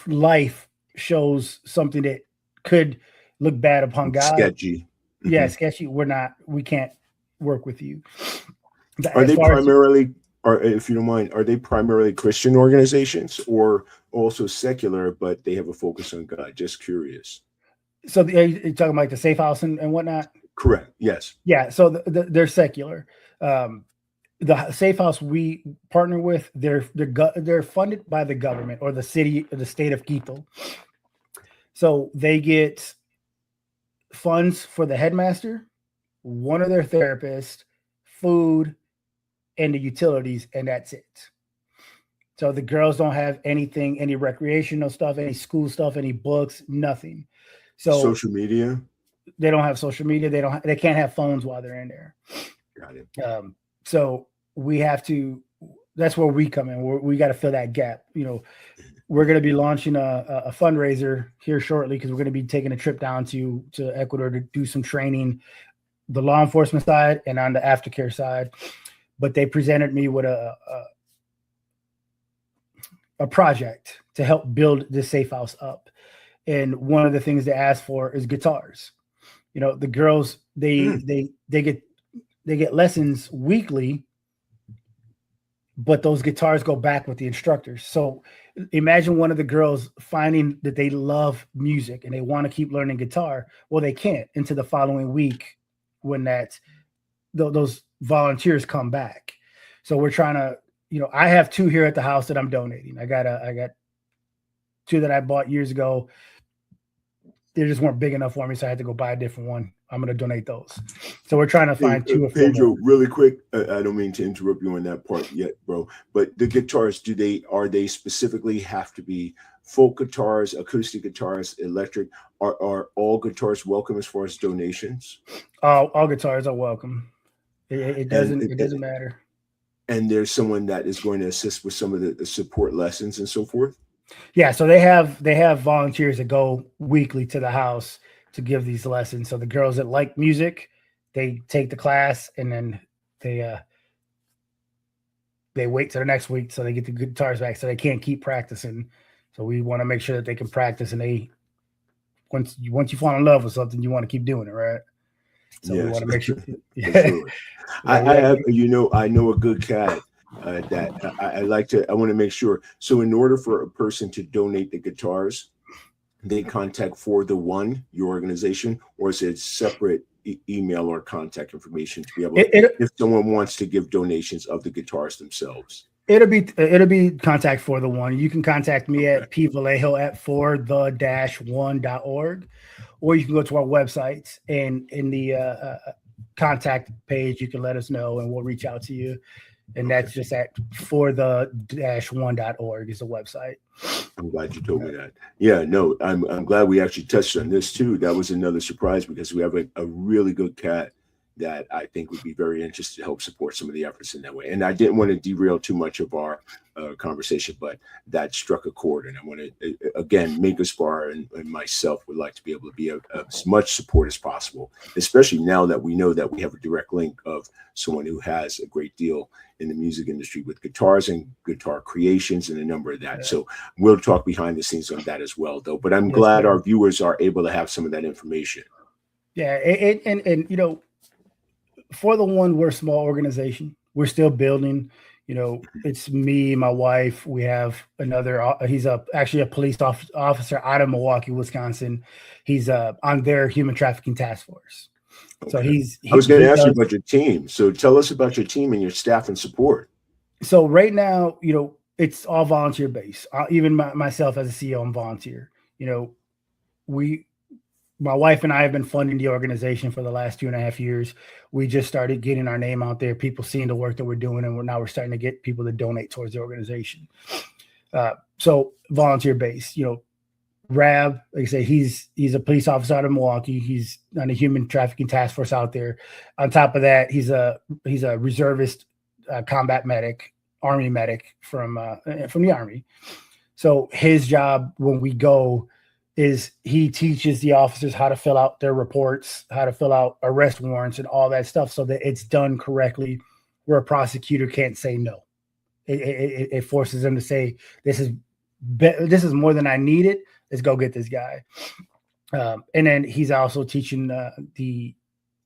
life shows something that could look bad upon God, Sketchy. yeah, sketchy, we can't work with you. Are As they far as primarily, or if you don't mind, are they primarily Christian organizations or also secular, but they have a focus on God? Just curious. so you're talking about like the safe house and whatnot. Correct. Yes. Yeah, so they're secular. The safe house we partner with, they're funded by the government or the state of Quito. So they get funds for the headmaster, one of their therapists, food, and the utilities, and that's it. So the girls don't have anything, any recreational stuff, any school stuff, any books, nothing. So Social media. they don't have social media. They can't have phones while they're in there. Got it. So we have to. That's where we come in. We got to fill that gap. We're going to be launching a fundraiser here shortly, because we're going to be taking a trip down to Ecuador to do some training, the law enforcement side and on the aftercare side. But they presented me with a project to help build this safe house up. And one of the things they asked for is guitars. The girls, they get lessons weekly, but those guitars go back with the instructors. So imagine one of the girls finding that they love music and they want to keep learning guitar. Well, they can't until the following week when those volunteers come back. So we're trying to, I have 2 here at the house that I'm donating. I got 2 that I bought years ago. They just weren't big enough for me, so I had to go buy a different one. I'm going to donate those. So we're trying to find 2 or 4 Pedro, more. really quick. I don't mean to interrupt you on that part yet, bro. But the guitars, are they specifically have to be folk guitars, acoustic guitars, electric? Are all guitars welcome as far as donations? All guitars are welcome. It doesn't matter. And there's someone that is going to assist with some of the support lessons and so forth. Yeah, so they have volunteers that go weekly to the house to give these lessons. So the girls that like music, they take the class, and then they wait till the next week so they get the guitars back, so they can't keep practicing. So we want to make sure that they can practice, and once you fall in love with something, you want to keep doing it, right? So yes. We want to make sure. Sure. I know a good cat that I want to make sure. So in order for a person to donate the guitars, they contact For the One, your organization, or is it separate email or contact information to be able if someone wants to give donations of the guitars themselves? It'll be contact For the One. You can contact me at pvallejo at forthe-one.org, or you can go to our website, and in the contact page, you can let us know and we'll reach out to you. And that's just at forthe-one.org is the website. I'm glad you told me that. Yeah, no, I'm glad we actually touched on this too. That was another surprise, because we have a really good cat that I think would be very interested to help support some of the efforts in that way. And I didn't want to derail too much of our conversation, but that struck a chord. And I want to, again, Maker's Bar and myself would like to be able to be as much support as possible, especially now that we know that we have a direct link of someone who has a great deal in the music industry with guitars and guitar creations and a number of that. Yeah. So we'll talk behind the scenes on that as well, though. But I'm glad our viewers are able to have some of that information. Yeah. And For the One, we're a small organization. We're still building. It's me, my wife. We have another. He's actually a police officer out of Milwaukee, Wisconsin. He's on their human trafficking task force. Okay. So I was going to ask you about your team. So tell us about your team and your staff and support. So right now, it's all volunteer based. Even myself as a CEO, I'm volunteer. We my wife and I have been funding the organization for the last 2.5 years. We just started getting our name out there, people seeing the work that we're doing, and we're starting to get people to donate towards the organization. So volunteer based, Rab, like I say, he's a police officer out of Milwaukee. He's on the human trafficking task force out there. On top of that, he's a reservist, combat medic, Army medic from the Army. So his job when we go is he teaches the officers how to fill out their reports, how to fill out arrest warrants, and all that stuff, so that it's done correctly, where a prosecutor can't say no. It forces them to say, this is more than I needed. Let's go get this guy. And then he's also teaching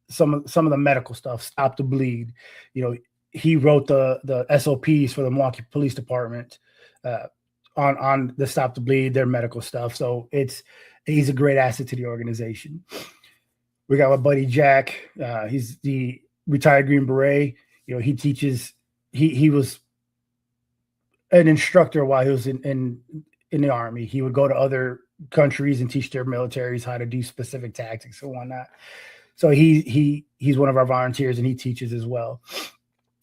some of the medical stuff, stop the bleed. He wrote the SOPs for the Milwaukee Police Department on the stop the bleed, their medical stuff. So he's a great asset to the organization. We got my buddy Jack. He's the retired Green Beret. He teaches. He was an instructor while he was in the Army. He would go to other countries and teach their militaries how to do specific tactics and whatnot. So he's one of our volunteers, and he teaches as well.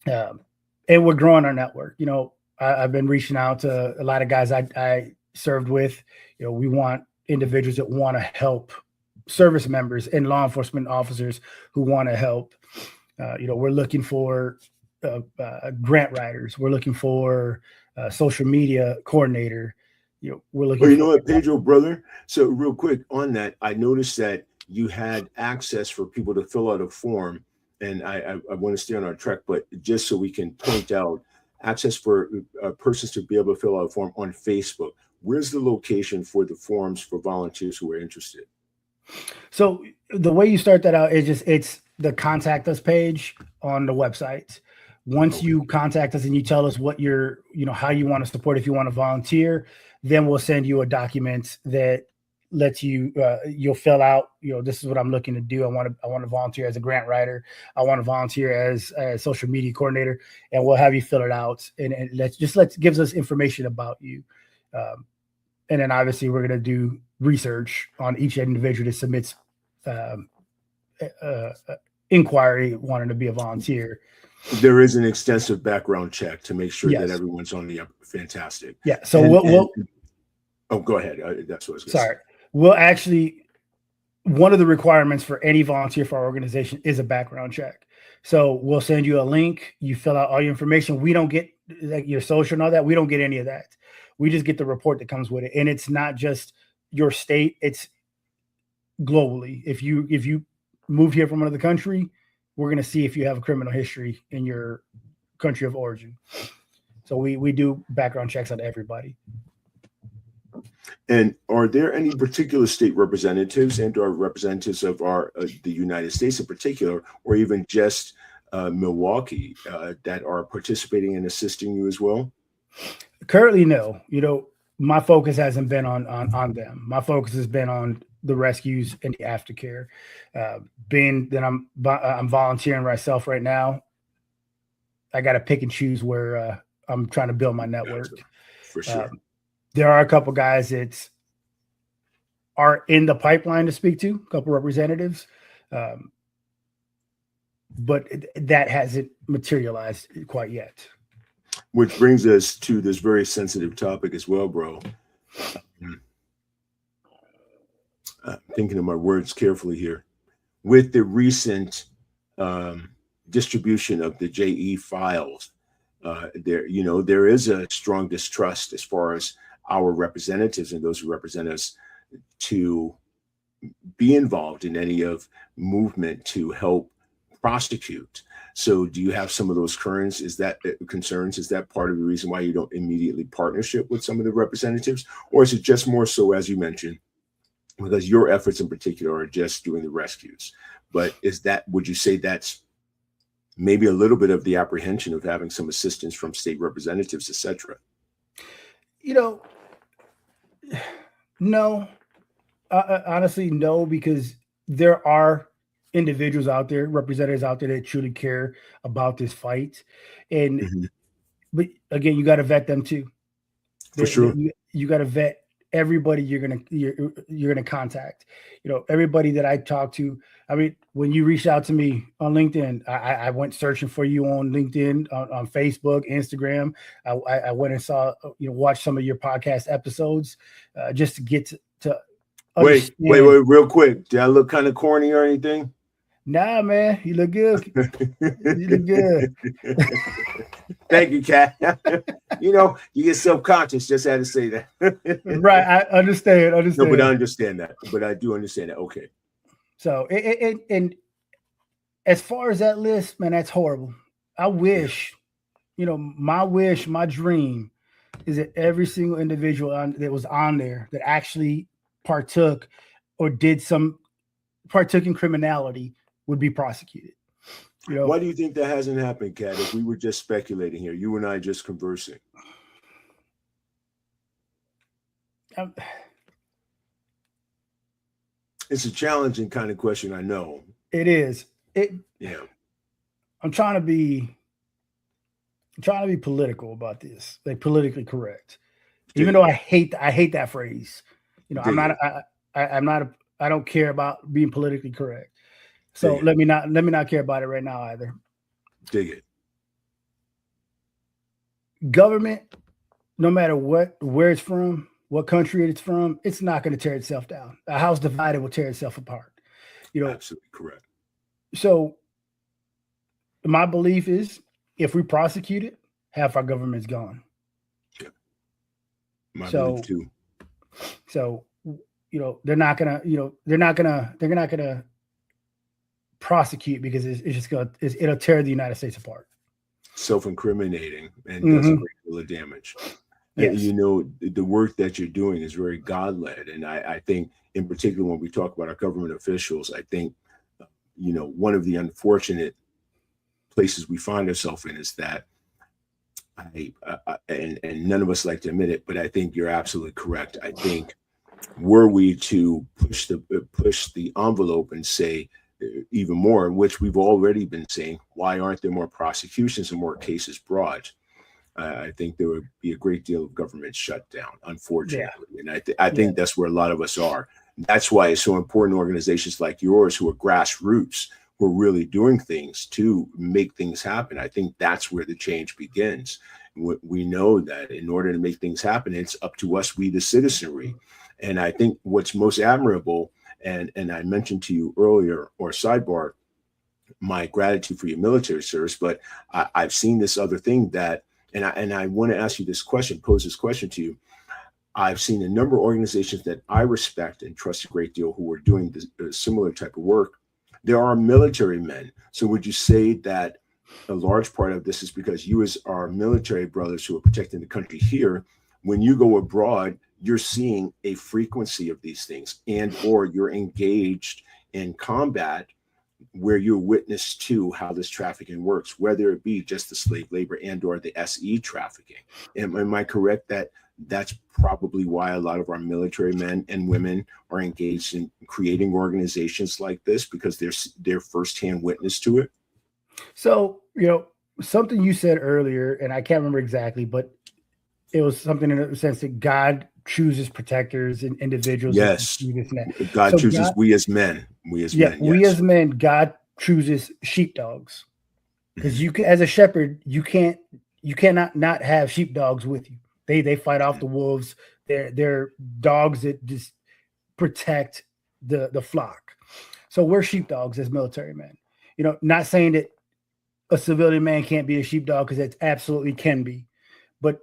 And we're growing our network. I've been reaching out to a lot of guys I served with. We want individuals that want to help, service members and law enforcement officers who want to help. We're looking for grant writers. We're looking for social media coordinator. We're looking. Well, you know what, Pedro, brother? So real quick on that, I noticed that you had access for people to fill out a form, and I want to stay on our track, but just so we can point out access for persons to be able to fill out a form on Facebook. Where's the location for the forms for volunteers who are interested? So the way you start that out is it's the contact us page on the website. Once you contact us and you tell us what how you want to support, if you want to volunteer, then we'll send you a document that lets you'll fill out, this is what I'm looking to do. I want to volunteer as a grant writer. I want to volunteer as a social media coordinator, and we'll have you fill it out. And gives us information about you. And then obviously we're going to do research on each individual that submits inquiry wanting to be a volunteer. There is an extensive background check to make sure Yes. that everyone's on the fantastic. Yeah. So go ahead. That's what I was going to say. We'll actually, one of the requirements for any volunteer for our organization is a background check. So we'll send you a link. You fill out all your information. We don't get like your social and all that. We don't get any of that. We just get the report that comes with it. And it's not just your state. It's globally. If you move here from another country, we're going to see if you have a criminal history in your country of origin. So we do background checks on everybody. And are there any particular state representatives and/or representatives of the United States in particular, or even just Milwaukee, that are participating and assisting you as well? Currently, no. My focus hasn't been on them. My focus has been on the rescues and the aftercare. Being that I'm volunteering myself right now, I got to pick and choose where I'm trying to build my network. For sure. There are a couple guys that are in the pipeline to speak to, a couple representatives, but that hasn't materialized quite yet. Which brings us to this very sensitive topic as well, bro. Thinking of my words carefully here. With the recent distribution of the JE files, there is a strong distrust as far as our representatives and those who represent us to be involved in any of movement to help prosecute. So do you have some of those concerns? Is that part of the reason why you don't immediately partnership with some of the representatives? Or is it just more so, as you mentioned, because your efforts in particular are just doing the rescues? But would you say that's maybe a little bit of the apprehension of having some assistance from state representatives, et cetera? No. Honestly, no, because there are individuals out there, representatives out there that truly care about this fight. And but again, you got to vet them too. For sure. You got to vet everybody you're gonna contact. Everybody that I talk to. I mean, when you reached out to me on LinkedIn, I went searching for you on LinkedIn, on Facebook, Instagram. I went and saw, watched some of your podcast episodes, just to get to Wait, understand. real quick. Did I look kind of corny or anything? Nah, man, you look good. You look good. Thank you, Kat. You get self-conscious. Just had to say that. Right, I understand. No, but I understand that. But I do understand that. Okay. So, and as far as that list, man, that's horrible. I wish, my wish, my dream is that every single individual that was on there that actually partook or partook in criminality would be prosecuted. Why do you think that hasn't happened, Kat? If we were just speculating here, you and I just conversing. It's a challenging kind of question, I know. It is. Yeah. I'm trying to be political about this, like politically correct. Even though I hate that phrase. I don't care about being politically correct. So let me not care about it right now either. Dig it. Government, no matter where it's from, what country it's from, it's not going to tear itself down. A house divided will tear itself apart. Absolutely correct. So my belief is, if we prosecute it, half our government's gone. Yeah. My belief too. So they're not gonna prosecute because it'll tear the United States apart. Self-incriminating and does a great deal of damage. Yes. The work that you're doing is very God-led, and I think, in particular, when we talk about our government officials, I think one of the unfortunate places we find ourselves in is that and none of us like to admit it, but I think you're absolutely correct. I think, were we to push the envelope and say even more, which we've already been saying, why aren't there more prosecutions and more cases brought? I think there would be a great deal of government shutdown, unfortunately. Yeah. And I think that's where a lot of us are. That's why it's so important organizations like yours, who are grassroots, who are really doing things to make things happen. I think that's where the change begins. We know that in order to make things happen, it's up to us, we the citizenry. And I think what's most admirable, and I mentioned to you earlier, or sidebar, my gratitude for your military service, but I've seen this other thing that, and I want to ask you this question, pose this question to you. I've seen a number of organizations that I respect and trust a great deal who are doing this similar type of work. There are military men. So would you say that a large part of this is because you, as our military brothers who are protecting the country here, when you go abroad, you're seeing a frequency of these things, and or you're engaged in combat where you're witness to how this trafficking works, whether it be just the slave labor and or the SE trafficking. Am I correct that that's probably why a lot of our military men and women are engaged in creating organizations like this, because they're firsthand witness to it? So, something you said earlier, and I can't remember exactly, but it was something in the sense that God chooses protectors and individuals. Yes. God chooses we as men. We as men. Yes. We as men, God chooses sheepdogs. Because you can, as a shepherd, you cannot not have sheepdogs with you. They fight off the wolves. They're dogs that just protect the flock. So we're sheepdogs as military men. Not saying that a civilian man can't be a sheepdog, because it absolutely can be. But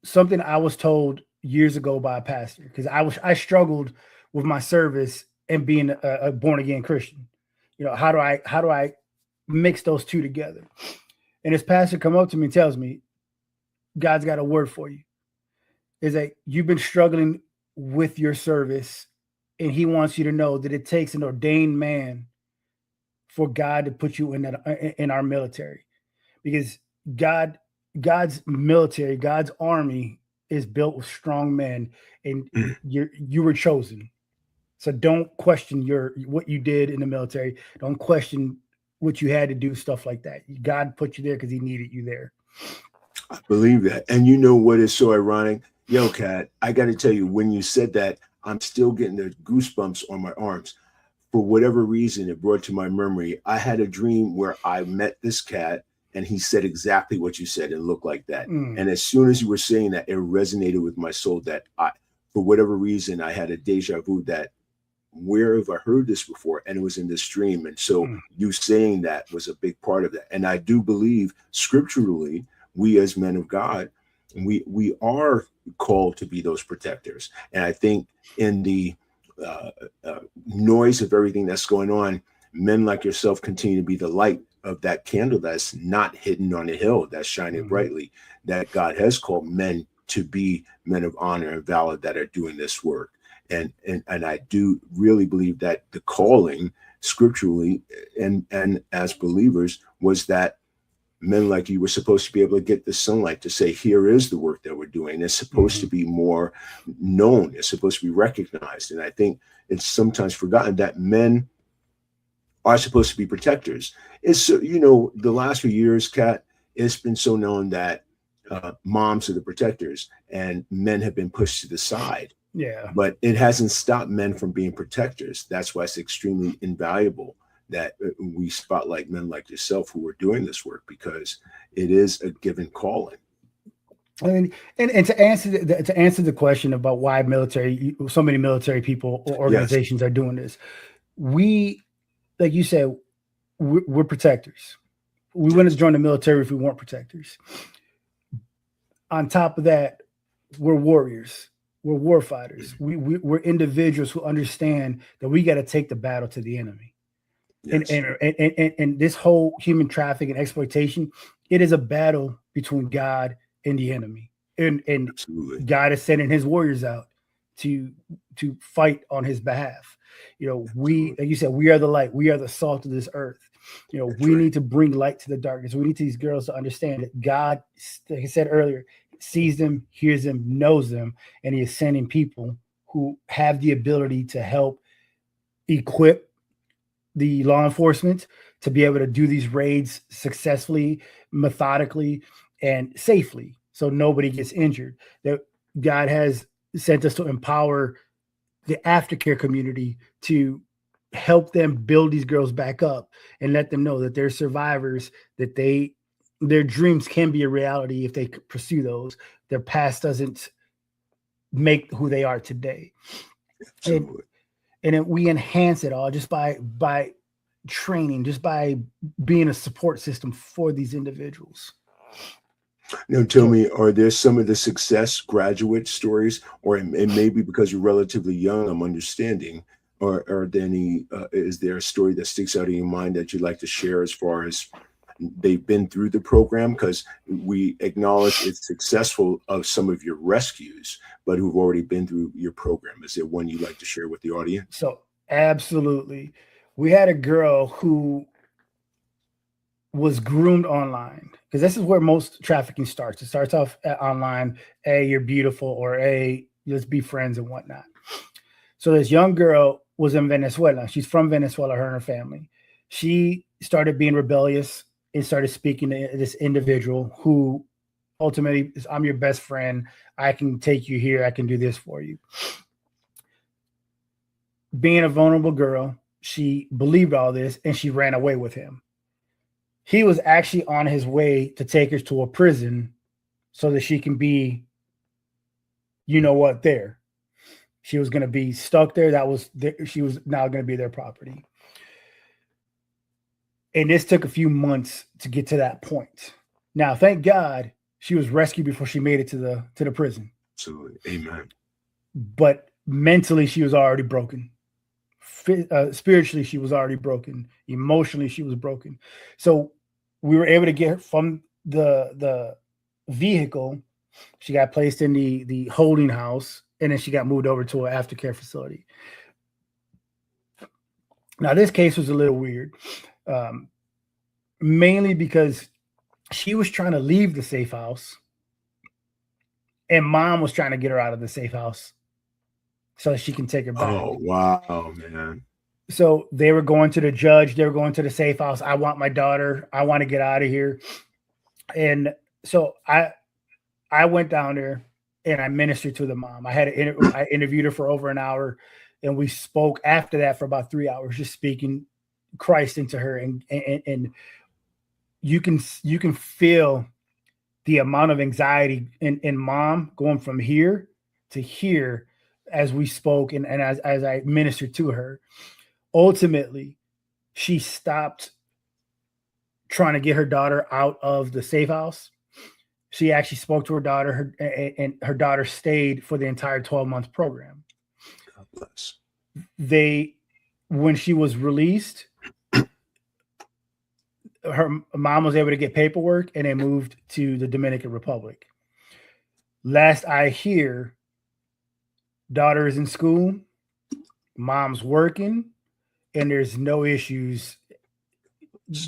something I was told years ago by a pastor, because I struggled with my service and being a born again Christian. How do I mix those two together? And this pastor come up to me and tells me, God's got a word for you. Is that you've been struggling with your service, and he wants you to know that it takes an ordained man for God to put you in our military, because God's military, God's army is built with strong men, and you were chosen. So don't question what you did in the military. Don't question what you had to do, stuff like that. God put you there because he needed you there. I believe that. And you know what is so ironic? Yo, Kat, I got to tell you, when you said that, I'm still getting the goosebumps on my arms. For whatever reason, it brought to my memory. I had a dream where I met this cat, and he said exactly what you said and looked like that. Mm, And as soon as you were saying that, it resonated with my soul. That for whatever reason, I had a deja vu that where have I heard this before? And it was in this dream. And so mm, you saying that was a big part of that. And I do believe scripturally, we as men of God, we are called to be those protectors. And I think in the uh, noise of everything that's going on, men like yourself continue to be the light of that candle that's not hidden on a hill, that's shining mhm, brightly, that God has called men to be men of honor and valor that are doing this work. And I do really believe that the calling scripturally and as believers was that men like you were supposed to be able to get the sunlight to say, here is the work that we're doing. It's supposed to mhm. be more known. It's supposed to be recognized. And I think it's sometimes forgotten that men are supposed to be protectors. It's, the last few years, Kat, it's been so known that moms are the protectors and men have been pushed to the side, Yeah. but it hasn't stopped men from being protectors. That's why it's extremely invaluable that we spotlight men like yourself who are doing this work, because it is a given calling. And to answer the question about why so many military people or Yes, organizations are doing this, we, like you said, we're protectors. We wouldn't yes, have joined the military if we weren't protectors. On top of that, we're warriors. We're war fighters. We're individuals who understand that we got to take the battle to the enemy. And, yes, and, and this whole human trafficking and exploitation, it is a battle between God and the enemy. And absolutely. God is sending his warriors out to fight on his behalf. We, Absolutely. like you said, we are the light. We are the salt of this earth. That's We right. need to bring light to the darkness. We need these girls to understand that God, like I said earlier, sees them, hears them, knows them, and he is sending people who have the ability to help equip the law enforcement to be able to do these raids successfully, methodically, and safely so nobody gets injured. That God has sent us to empower the aftercare community to help them build these girls back up and let them know that they're survivors, that their dreams can be a reality if they pursue those. Their past doesn't make who they are today. And Absolutely. we enhance it all just by training, just by being a support system for these individuals. Now, tell So me, are there some of the success graduate stories, or it may be because you're relatively young, I'm understanding, or are there any, is there a story that sticks out in your mind that you'd like to share as far as they've been through the program? Because we acknowledge it's successful of some of your rescues, but who've already been through your program. Is there one you'd like to share with the audience? so absolutely. We had a girl who was groomed online because this is where most trafficking starts. It starts off online. Hey, you're beautiful, or hey, let's be friends and whatnot. So this young girl was in Venezuela. She's from Venezuela, her and her family. She started being rebellious and started speaking to this individual who ultimately is, I'm your best friend. I can take you here. I can do this for you. Being a vulnerable girl, she believed all this and she ran away with him. He was actually on his way to take her to a prison so that she can be, there. She was going to be stuck there. She was now going to be their property. And this took a few months to get to that point. Now, thank God she was rescued before she made it to the prison. Absolutely. Amen. But mentally, she was already broken. Spiritually, she was already broken. Emotionally, she was broken. So we were able to get her from the vehicle. She got placed in the holding house, and then she got moved over to an aftercare facility. Now, this case was a little weird, um, mainly because she was trying to leave the safe house, and mom was trying to get her out of the safe house so that she can take her back. Oh, wow, man. So they were going to the judge. They were going to the safe house. I want my daughter. I want to get out of here. And so I went down there. and I ministered to the mom. I interviewed her for over an hour, and we spoke after that for about 3 hours, just speaking Christ into her, and you can feel the amount of anxiety in mom going from here to here as we spoke and as I ministered to her. Ultimately, she stopped trying to get her daughter out of the safe house. She actually spoke to her daughter, and her daughter stayed for the entire 12-month program. God bless. When she was released, her mom was able to get paperwork, and they moved to the Dominican Republic. Last I hear, daughter is in school, mom's working, and there's no issues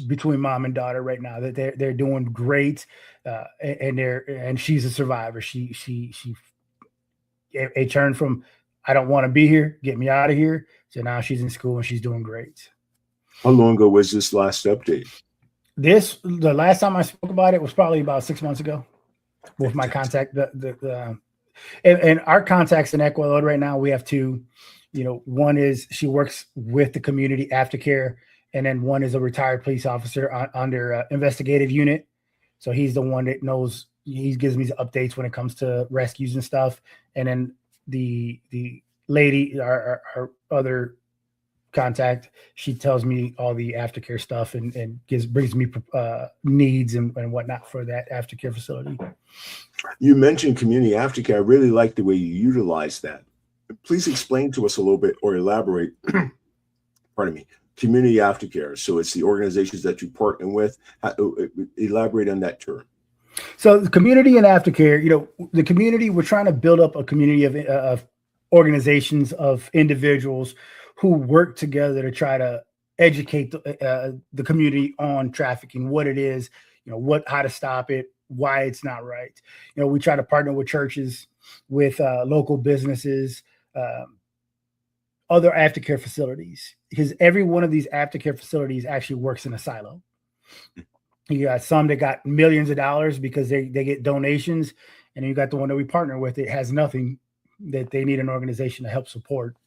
between mom and daughter right now. That they're doing great, and she's a survivor. She turned from I don't want to be here, get me out of here. So now she's in school and she's doing great. How long ago was this last update? The last time I spoke about it was probably about 6 months ago with my contact. And our contacts in Ecuador right now, we have two. One is she works with the community aftercare, and then one is a retired police officer under investigative unit. So he's the one that knows. He gives me updates when it comes to rescues and stuff. And then the lady, our other contact, she tells me all the aftercare stuff and brings me needs and whatnot for that aftercare facility. You mentioned community aftercare. I really like the way you utilize that. Please explain to us a little bit or elaborate. Pardon me. Community aftercare. So it's the organizations that you partner with. Elaborate on that term. So the community and aftercare, the community, we're trying to build up a community of organizations, of individuals who work together to try to educate the community on trafficking, what it is, how to stop it, why it's not right. We try to partner with churches, with local businesses, other aftercare facilities, because every one of these aftercare facilities actually works in a silo. You got some that got millions of dollars because they get donations, and then you got the one that we partner with. It has nothing, that they need an organization to help support.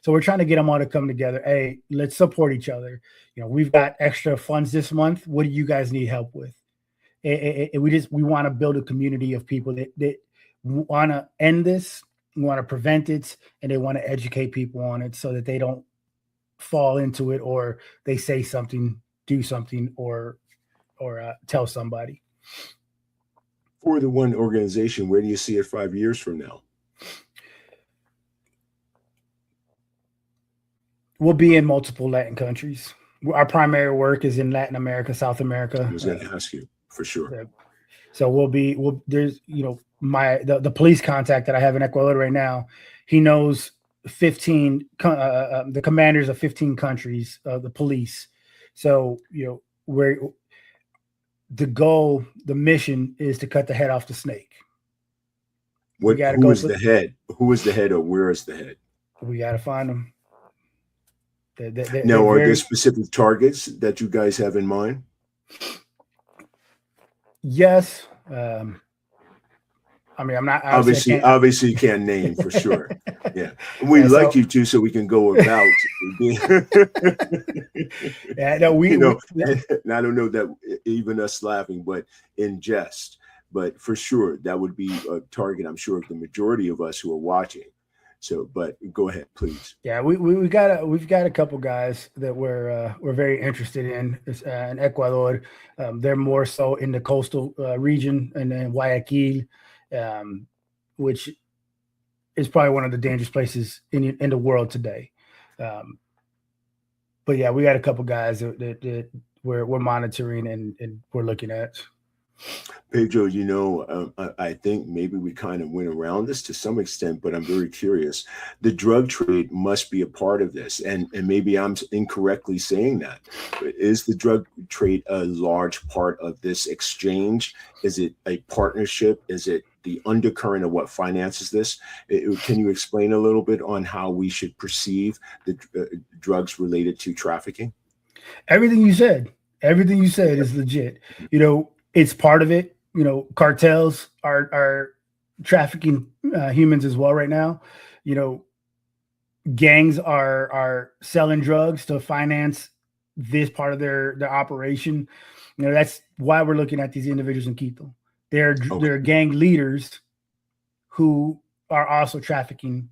So we're trying to get them all to come together. Hey, let's support each other. We've got extra funds this month. What do you guys need help with? We want to build a community of people that want to end this, want to prevent it, and they want to educate people on it so that they don't fall into it, or they say something, do something, or tell somebody. For the one organization, where do you see it 5 years from now? We'll be in multiple Latin countries. Our primary work is in Latin America, South America. I was going to ask you for sure. So there's, the police contact that I have in Ecuador right now, he knows 15, the commanders of 15 countries, the police. So, where the goal, the mission is to cut the head off the snake. Who is the head? Who is the head, or where is the head? We got to find them. Now, are there specific targets that you guys have in mind? Yes. I'm not obviously you can't name for sure. Yeah. We'd like you to, so we can go about. Yeah, no, and I don't know that even us laughing, but in jest. But for sure, that would be a target, I'm sure, of the majority of us who are watching. So, but go ahead, please. Yeah, we've got a couple guys that we're very interested in Ecuador. They're more so in the coastal region and then Guayaquil, which is probably one of the dangerous places in the world today. But yeah, we got a couple guys that we're monitoring and we're looking at. Pedro, I think maybe we kind of went around this to some extent, but I'm very curious. The drug trade must be a part of this, and maybe I'm incorrectly saying that. Is the drug trade a large part of this exchange? Is it a partnership? Is it the undercurrent of what finances this? Can you explain a little bit on how we should perceive the drugs related to trafficking? Everything you said is legit. It's part of it. Cartels are trafficking humans as well right now. You know, gangs are selling drugs to finance this part of their operation. You know, that's why we're looking at these individuals in Quito. Okay. They're gang leaders who are also trafficking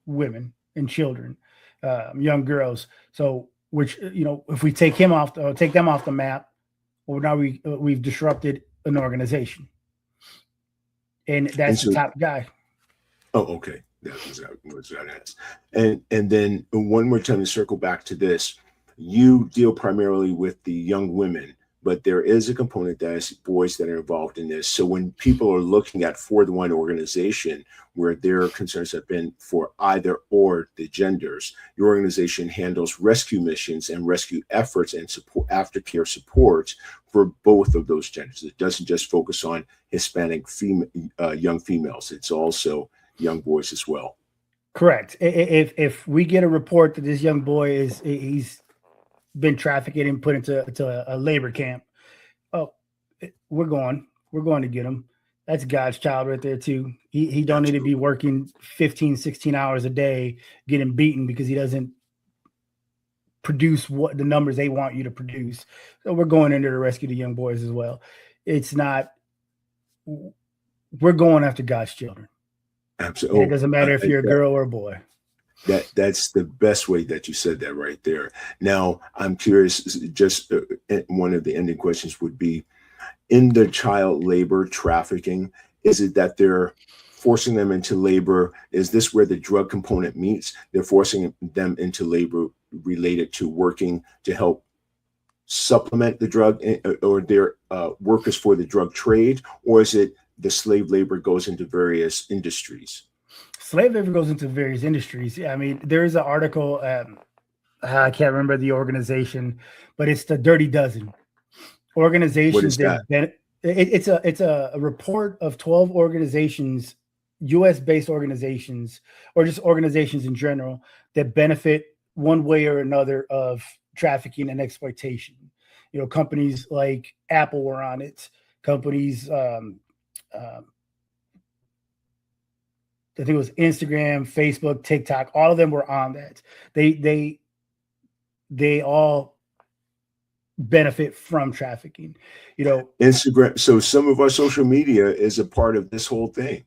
women and children, young girls. So, which if we take take them off the map, well, now we've disrupted an organization, and And that's the so, top guy. oh, okay. That was that asked. And then one more time to circle back to this, you deal primarily with the young women, but there is a component that is boys that are involved in this. So when people are looking at For the One organization, where their concerns have been for either or the genders, your organization handles rescue missions and rescue efforts and support aftercare support for both of those genders. It doesn't just focus on Hispanic young females. It's also young boys as well. Correct. If we get a report that this young boy he's been trafficked and put into a labor camp, oh, we're going to get him. That's God's child right there too. He don't need to Absolutely. be working 15, 16 hours a day getting beaten because he doesn't produce what the numbers they want you to produce. So we're going in there to rescue the young boys as well. It's not, we're going after God's children. And it Absolutely. doesn't matter if you're a girl or a boy. That's the best way that you said that right there. Now, I'm curious, just one of the ending questions would be, in the child labor trafficking, is it that they're forcing them into labor? Is this where the drug component meets? They're forcing them into labor related to working to help supplement the drug, or they're workers for the drug trade? Or is it the slave labor goes into various industries? Slave labor goes into various industries. I mean, there is an article. I can't remember the organization, but it's the Dirty Dozen What organizations. is that? It's a report of 12 organizations, U.S. based organizations, or just organizations in general that benefit one way or another of trafficking and exploitation. You know, companies like Apple were on it. Companies, I think it was Instagram, Facebook, TikTok. All of them were on that. They all benefit from trafficking. You know, Instagram. So some of our social media is a part of this whole thing.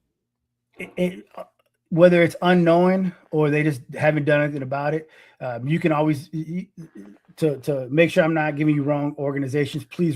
Whether it's unknowing or they just haven't done anything about it, you can always to make sure I'm not giving you wrong organizations. Please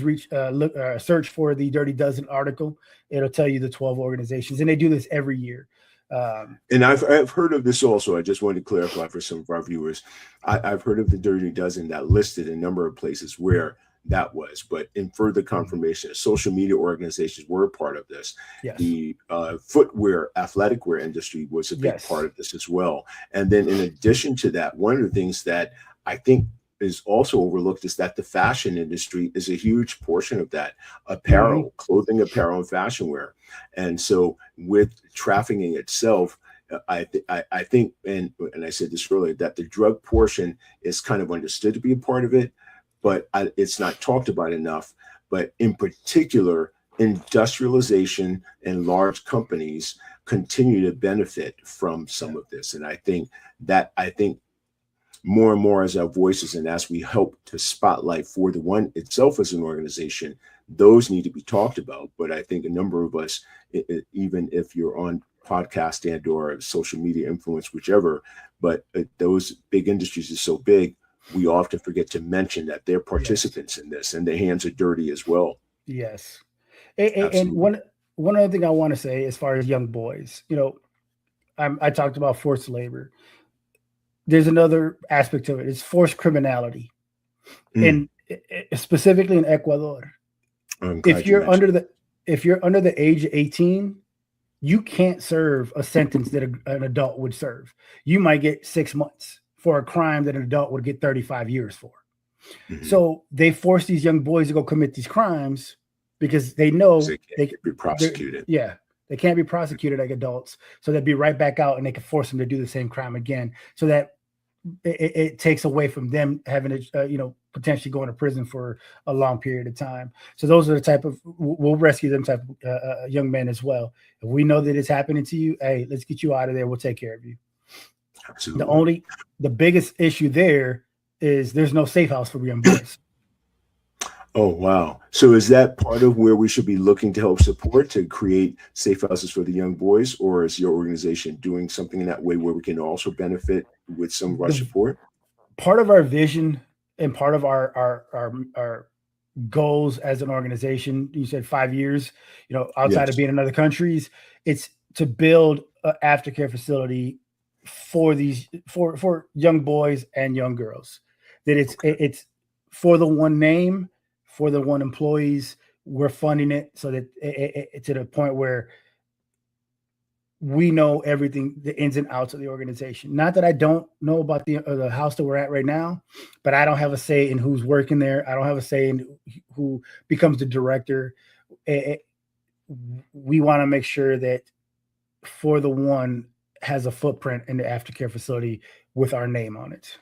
search for the Dirty Dozen article. It'll tell you the 12 organizations, and they do this every year. And I've heard of this also. I just wanted to clarify for some of our viewers. I've heard of the Dirty Dozen that listed a number of places where that was, but in further confirmation, social media organizations were a part of this. Yes. The footwear, athletic wear industry was a big part of this as well. And then in addition to that, one of the things that I think is also overlooked is that the fashion industry is a huge portion of that. Apparel, clothing, apparel, and fashion wear. And so with trafficking itself, I think, and I said this earlier, that the drug portion is kind of understood to be a part of it, but it's not talked about enough. But in particular, industrialization and large companies continue to benefit from some of this. And I think more and more as our voices and as we help to spotlight For the One itself as an organization, those need to be talked about. But I think a number of us, even if you're on podcast and or social media influence, whichever, but those big industries are so big, we often forget to mention that they're participants in this and their hands are dirty as well. Yes. And one other thing I want to say as far as young boys, you know, I talked about forced labor. There's another aspect of it. It's forced criminality. And specifically in Ecuador, if you're under the age of 18, you can't serve a sentence that an adult would serve. You might get 6 months for a crime that an adult would get 35 years for. So they force these young boys to go commit these crimes because they know they can't be prosecuted. They can't be prosecuted like adults. So they'd be right back out and they can force them to do the same crime again. So that it takes away from them having to, potentially going to prison for a long period of time. So those are the type of, we'll rescue them type of young men as well. If we know that it's happening to you, hey, let's get you out of there. We'll take care of you. Absolutely. The biggest issue there is there's no safe house for young boys. Oh, wow. So is that part of where we should be looking to help support to create safe houses for the young boys? Or is your organization doing something in that way where we can also benefit with some of our support? Part of our vision and part of our goals as an organization, you said 5 years, outside of being in other countries, it's to build an aftercare facility for these for young boys and young girls. That it's for the one name, for the one employees. We're funding it so that it to the point where we know everything, the ins and outs of the organization. Not that I don't know about the house that we're at right now, but I don't have a say in who's working there. I don't have a say in who becomes the director. We want to make sure that For the One has a footprint in the aftercare facility with our name on it.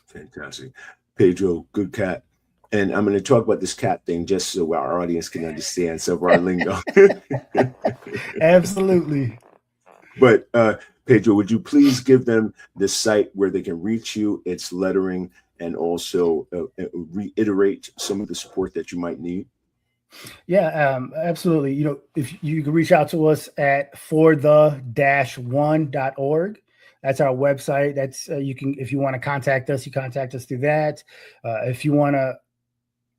Fantastic. Pedro, good cat. And I'm going to talk about this cat thing just so our audience can understand some of our lingo. Absolutely. But Pedro, would you please give them the site where they can reach you, its lettering, and also reiterate some of the support that you might need? Yeah, absolutely. If you can reach out to us at forthe-one.org. That's our website. That's you can, if you want to contact us, you contact us through that. If you want to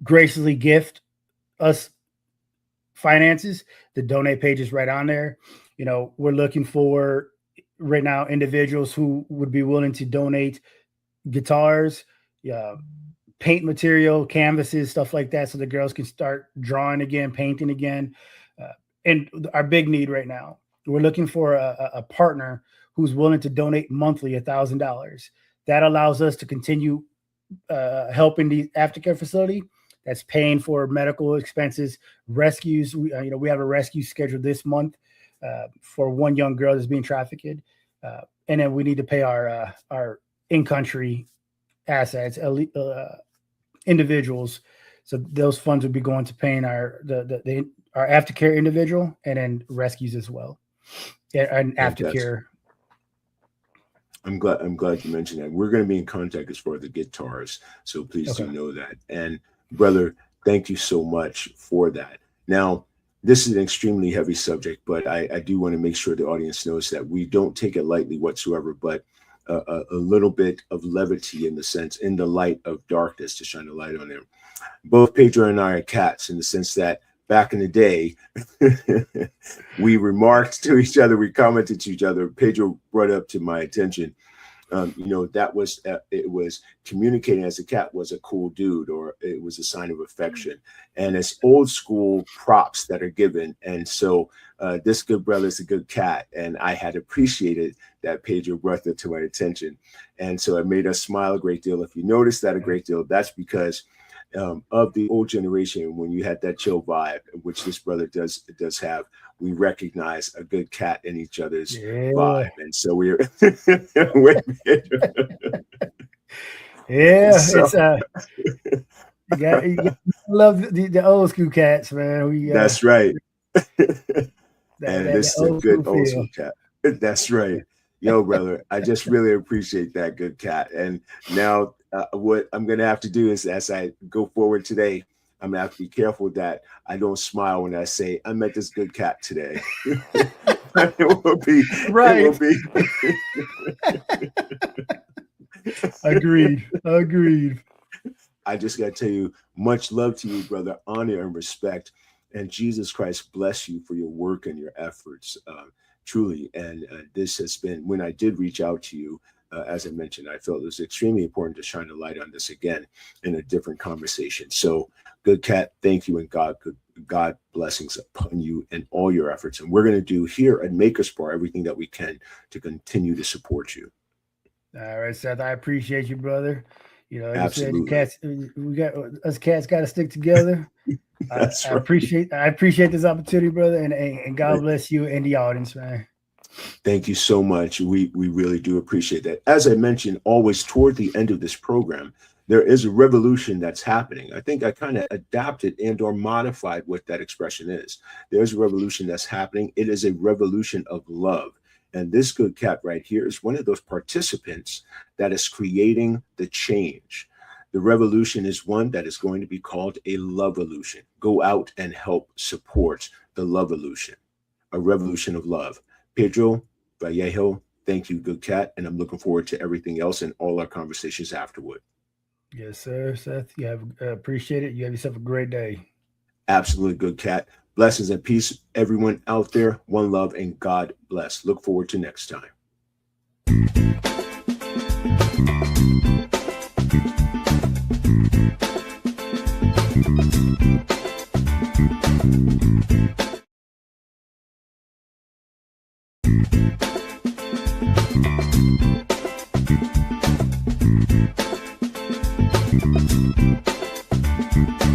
graciously gift us finances, the donate page is right on there. We're looking for right now individuals who would be willing to donate guitars, paint material, canvases, stuff like that, so the girls can start drawing again, painting again. And our big need right now, we're looking for a partner who's willing to donate monthly $1,000. That allows us to continue helping the aftercare facility. That's paying for medical expenses, rescues. We have a rescue scheduled this month for one young girl that's being trafficked, and then we need to pay our in-country assets, individuals. So those funds would be going to paying our aftercare individual and then rescues as well, and aftercare. I'm glad you mentioned that. We're going to be in contact as far as the guitars, so please do know that. And brother, thank you so much for that. Now, this is an extremely heavy subject, but I do want to make sure the audience knows that we don't take it lightly whatsoever, but a little bit of levity in the light of darkness, to shine a light on them. Both Pedro and I are cats in the sense that back in the day, we remarked to each other, we commented to each other. Pedro brought up to my attention, that was it was communicating as a cat was a cool dude, or it was a sign of affection, and it's old school props that are given. And so this good brother is a good cat, and I had appreciated that Pedro brought that to my attention, and so it made us smile a great deal. If you notice that a great deal, that's because of the old generation, when you had that chill vibe, which this brother does have, we recognize a good cat in each other's vibe, and so we're so, you love the old school cats, man. That's right. And this is a good old school cat. That's right. Yo, brother, I just really appreciate that, good cat. And now what I'm going to have to do is, as I go forward today, I'm going to have to be careful that I don't smile when I say, I met this good cat today. It will be. Right. It will be. Agreed. I just got to tell you, much love to you, brother, honor and respect. And Jesus Christ bless you for your work and your efforts. Truly. And this has been, when I did reach out to you, as I mentioned, I felt it was extremely important to shine a light on this again in a different conversation. So, good cat, thank you, and God blessings upon you and all your efforts. And we're going to do here at Maker's Bar everything that we can to continue to support you. All right, Seth, I appreciate you, brother. Like absolutely. I said, us cats got to stick together. I appreciate this opportunity, brother, and God bless you and the audience, man. Thank you so much. We really do appreciate that. As I mentioned, always toward the end of this program, there is a revolution that's happening. I think I kind of adapted and or modified what that expression is. There's a revolution that's happening. It is a revolution of love. And this good cat right here is one of those participants that is creating the change. The revolution is one that is going to be called a love evolution. Go out and help support the love evolution, a revolution of love. Pedro Vallejo, thank you, good cat. And I'm looking forward to everything else and all our conversations afterward. Yes, sir, Seth. You have appreciate it. You have yourself a great day. Absolutely, good cat. Blessings and peace, everyone out there. One love and God bless. Look forward to next time.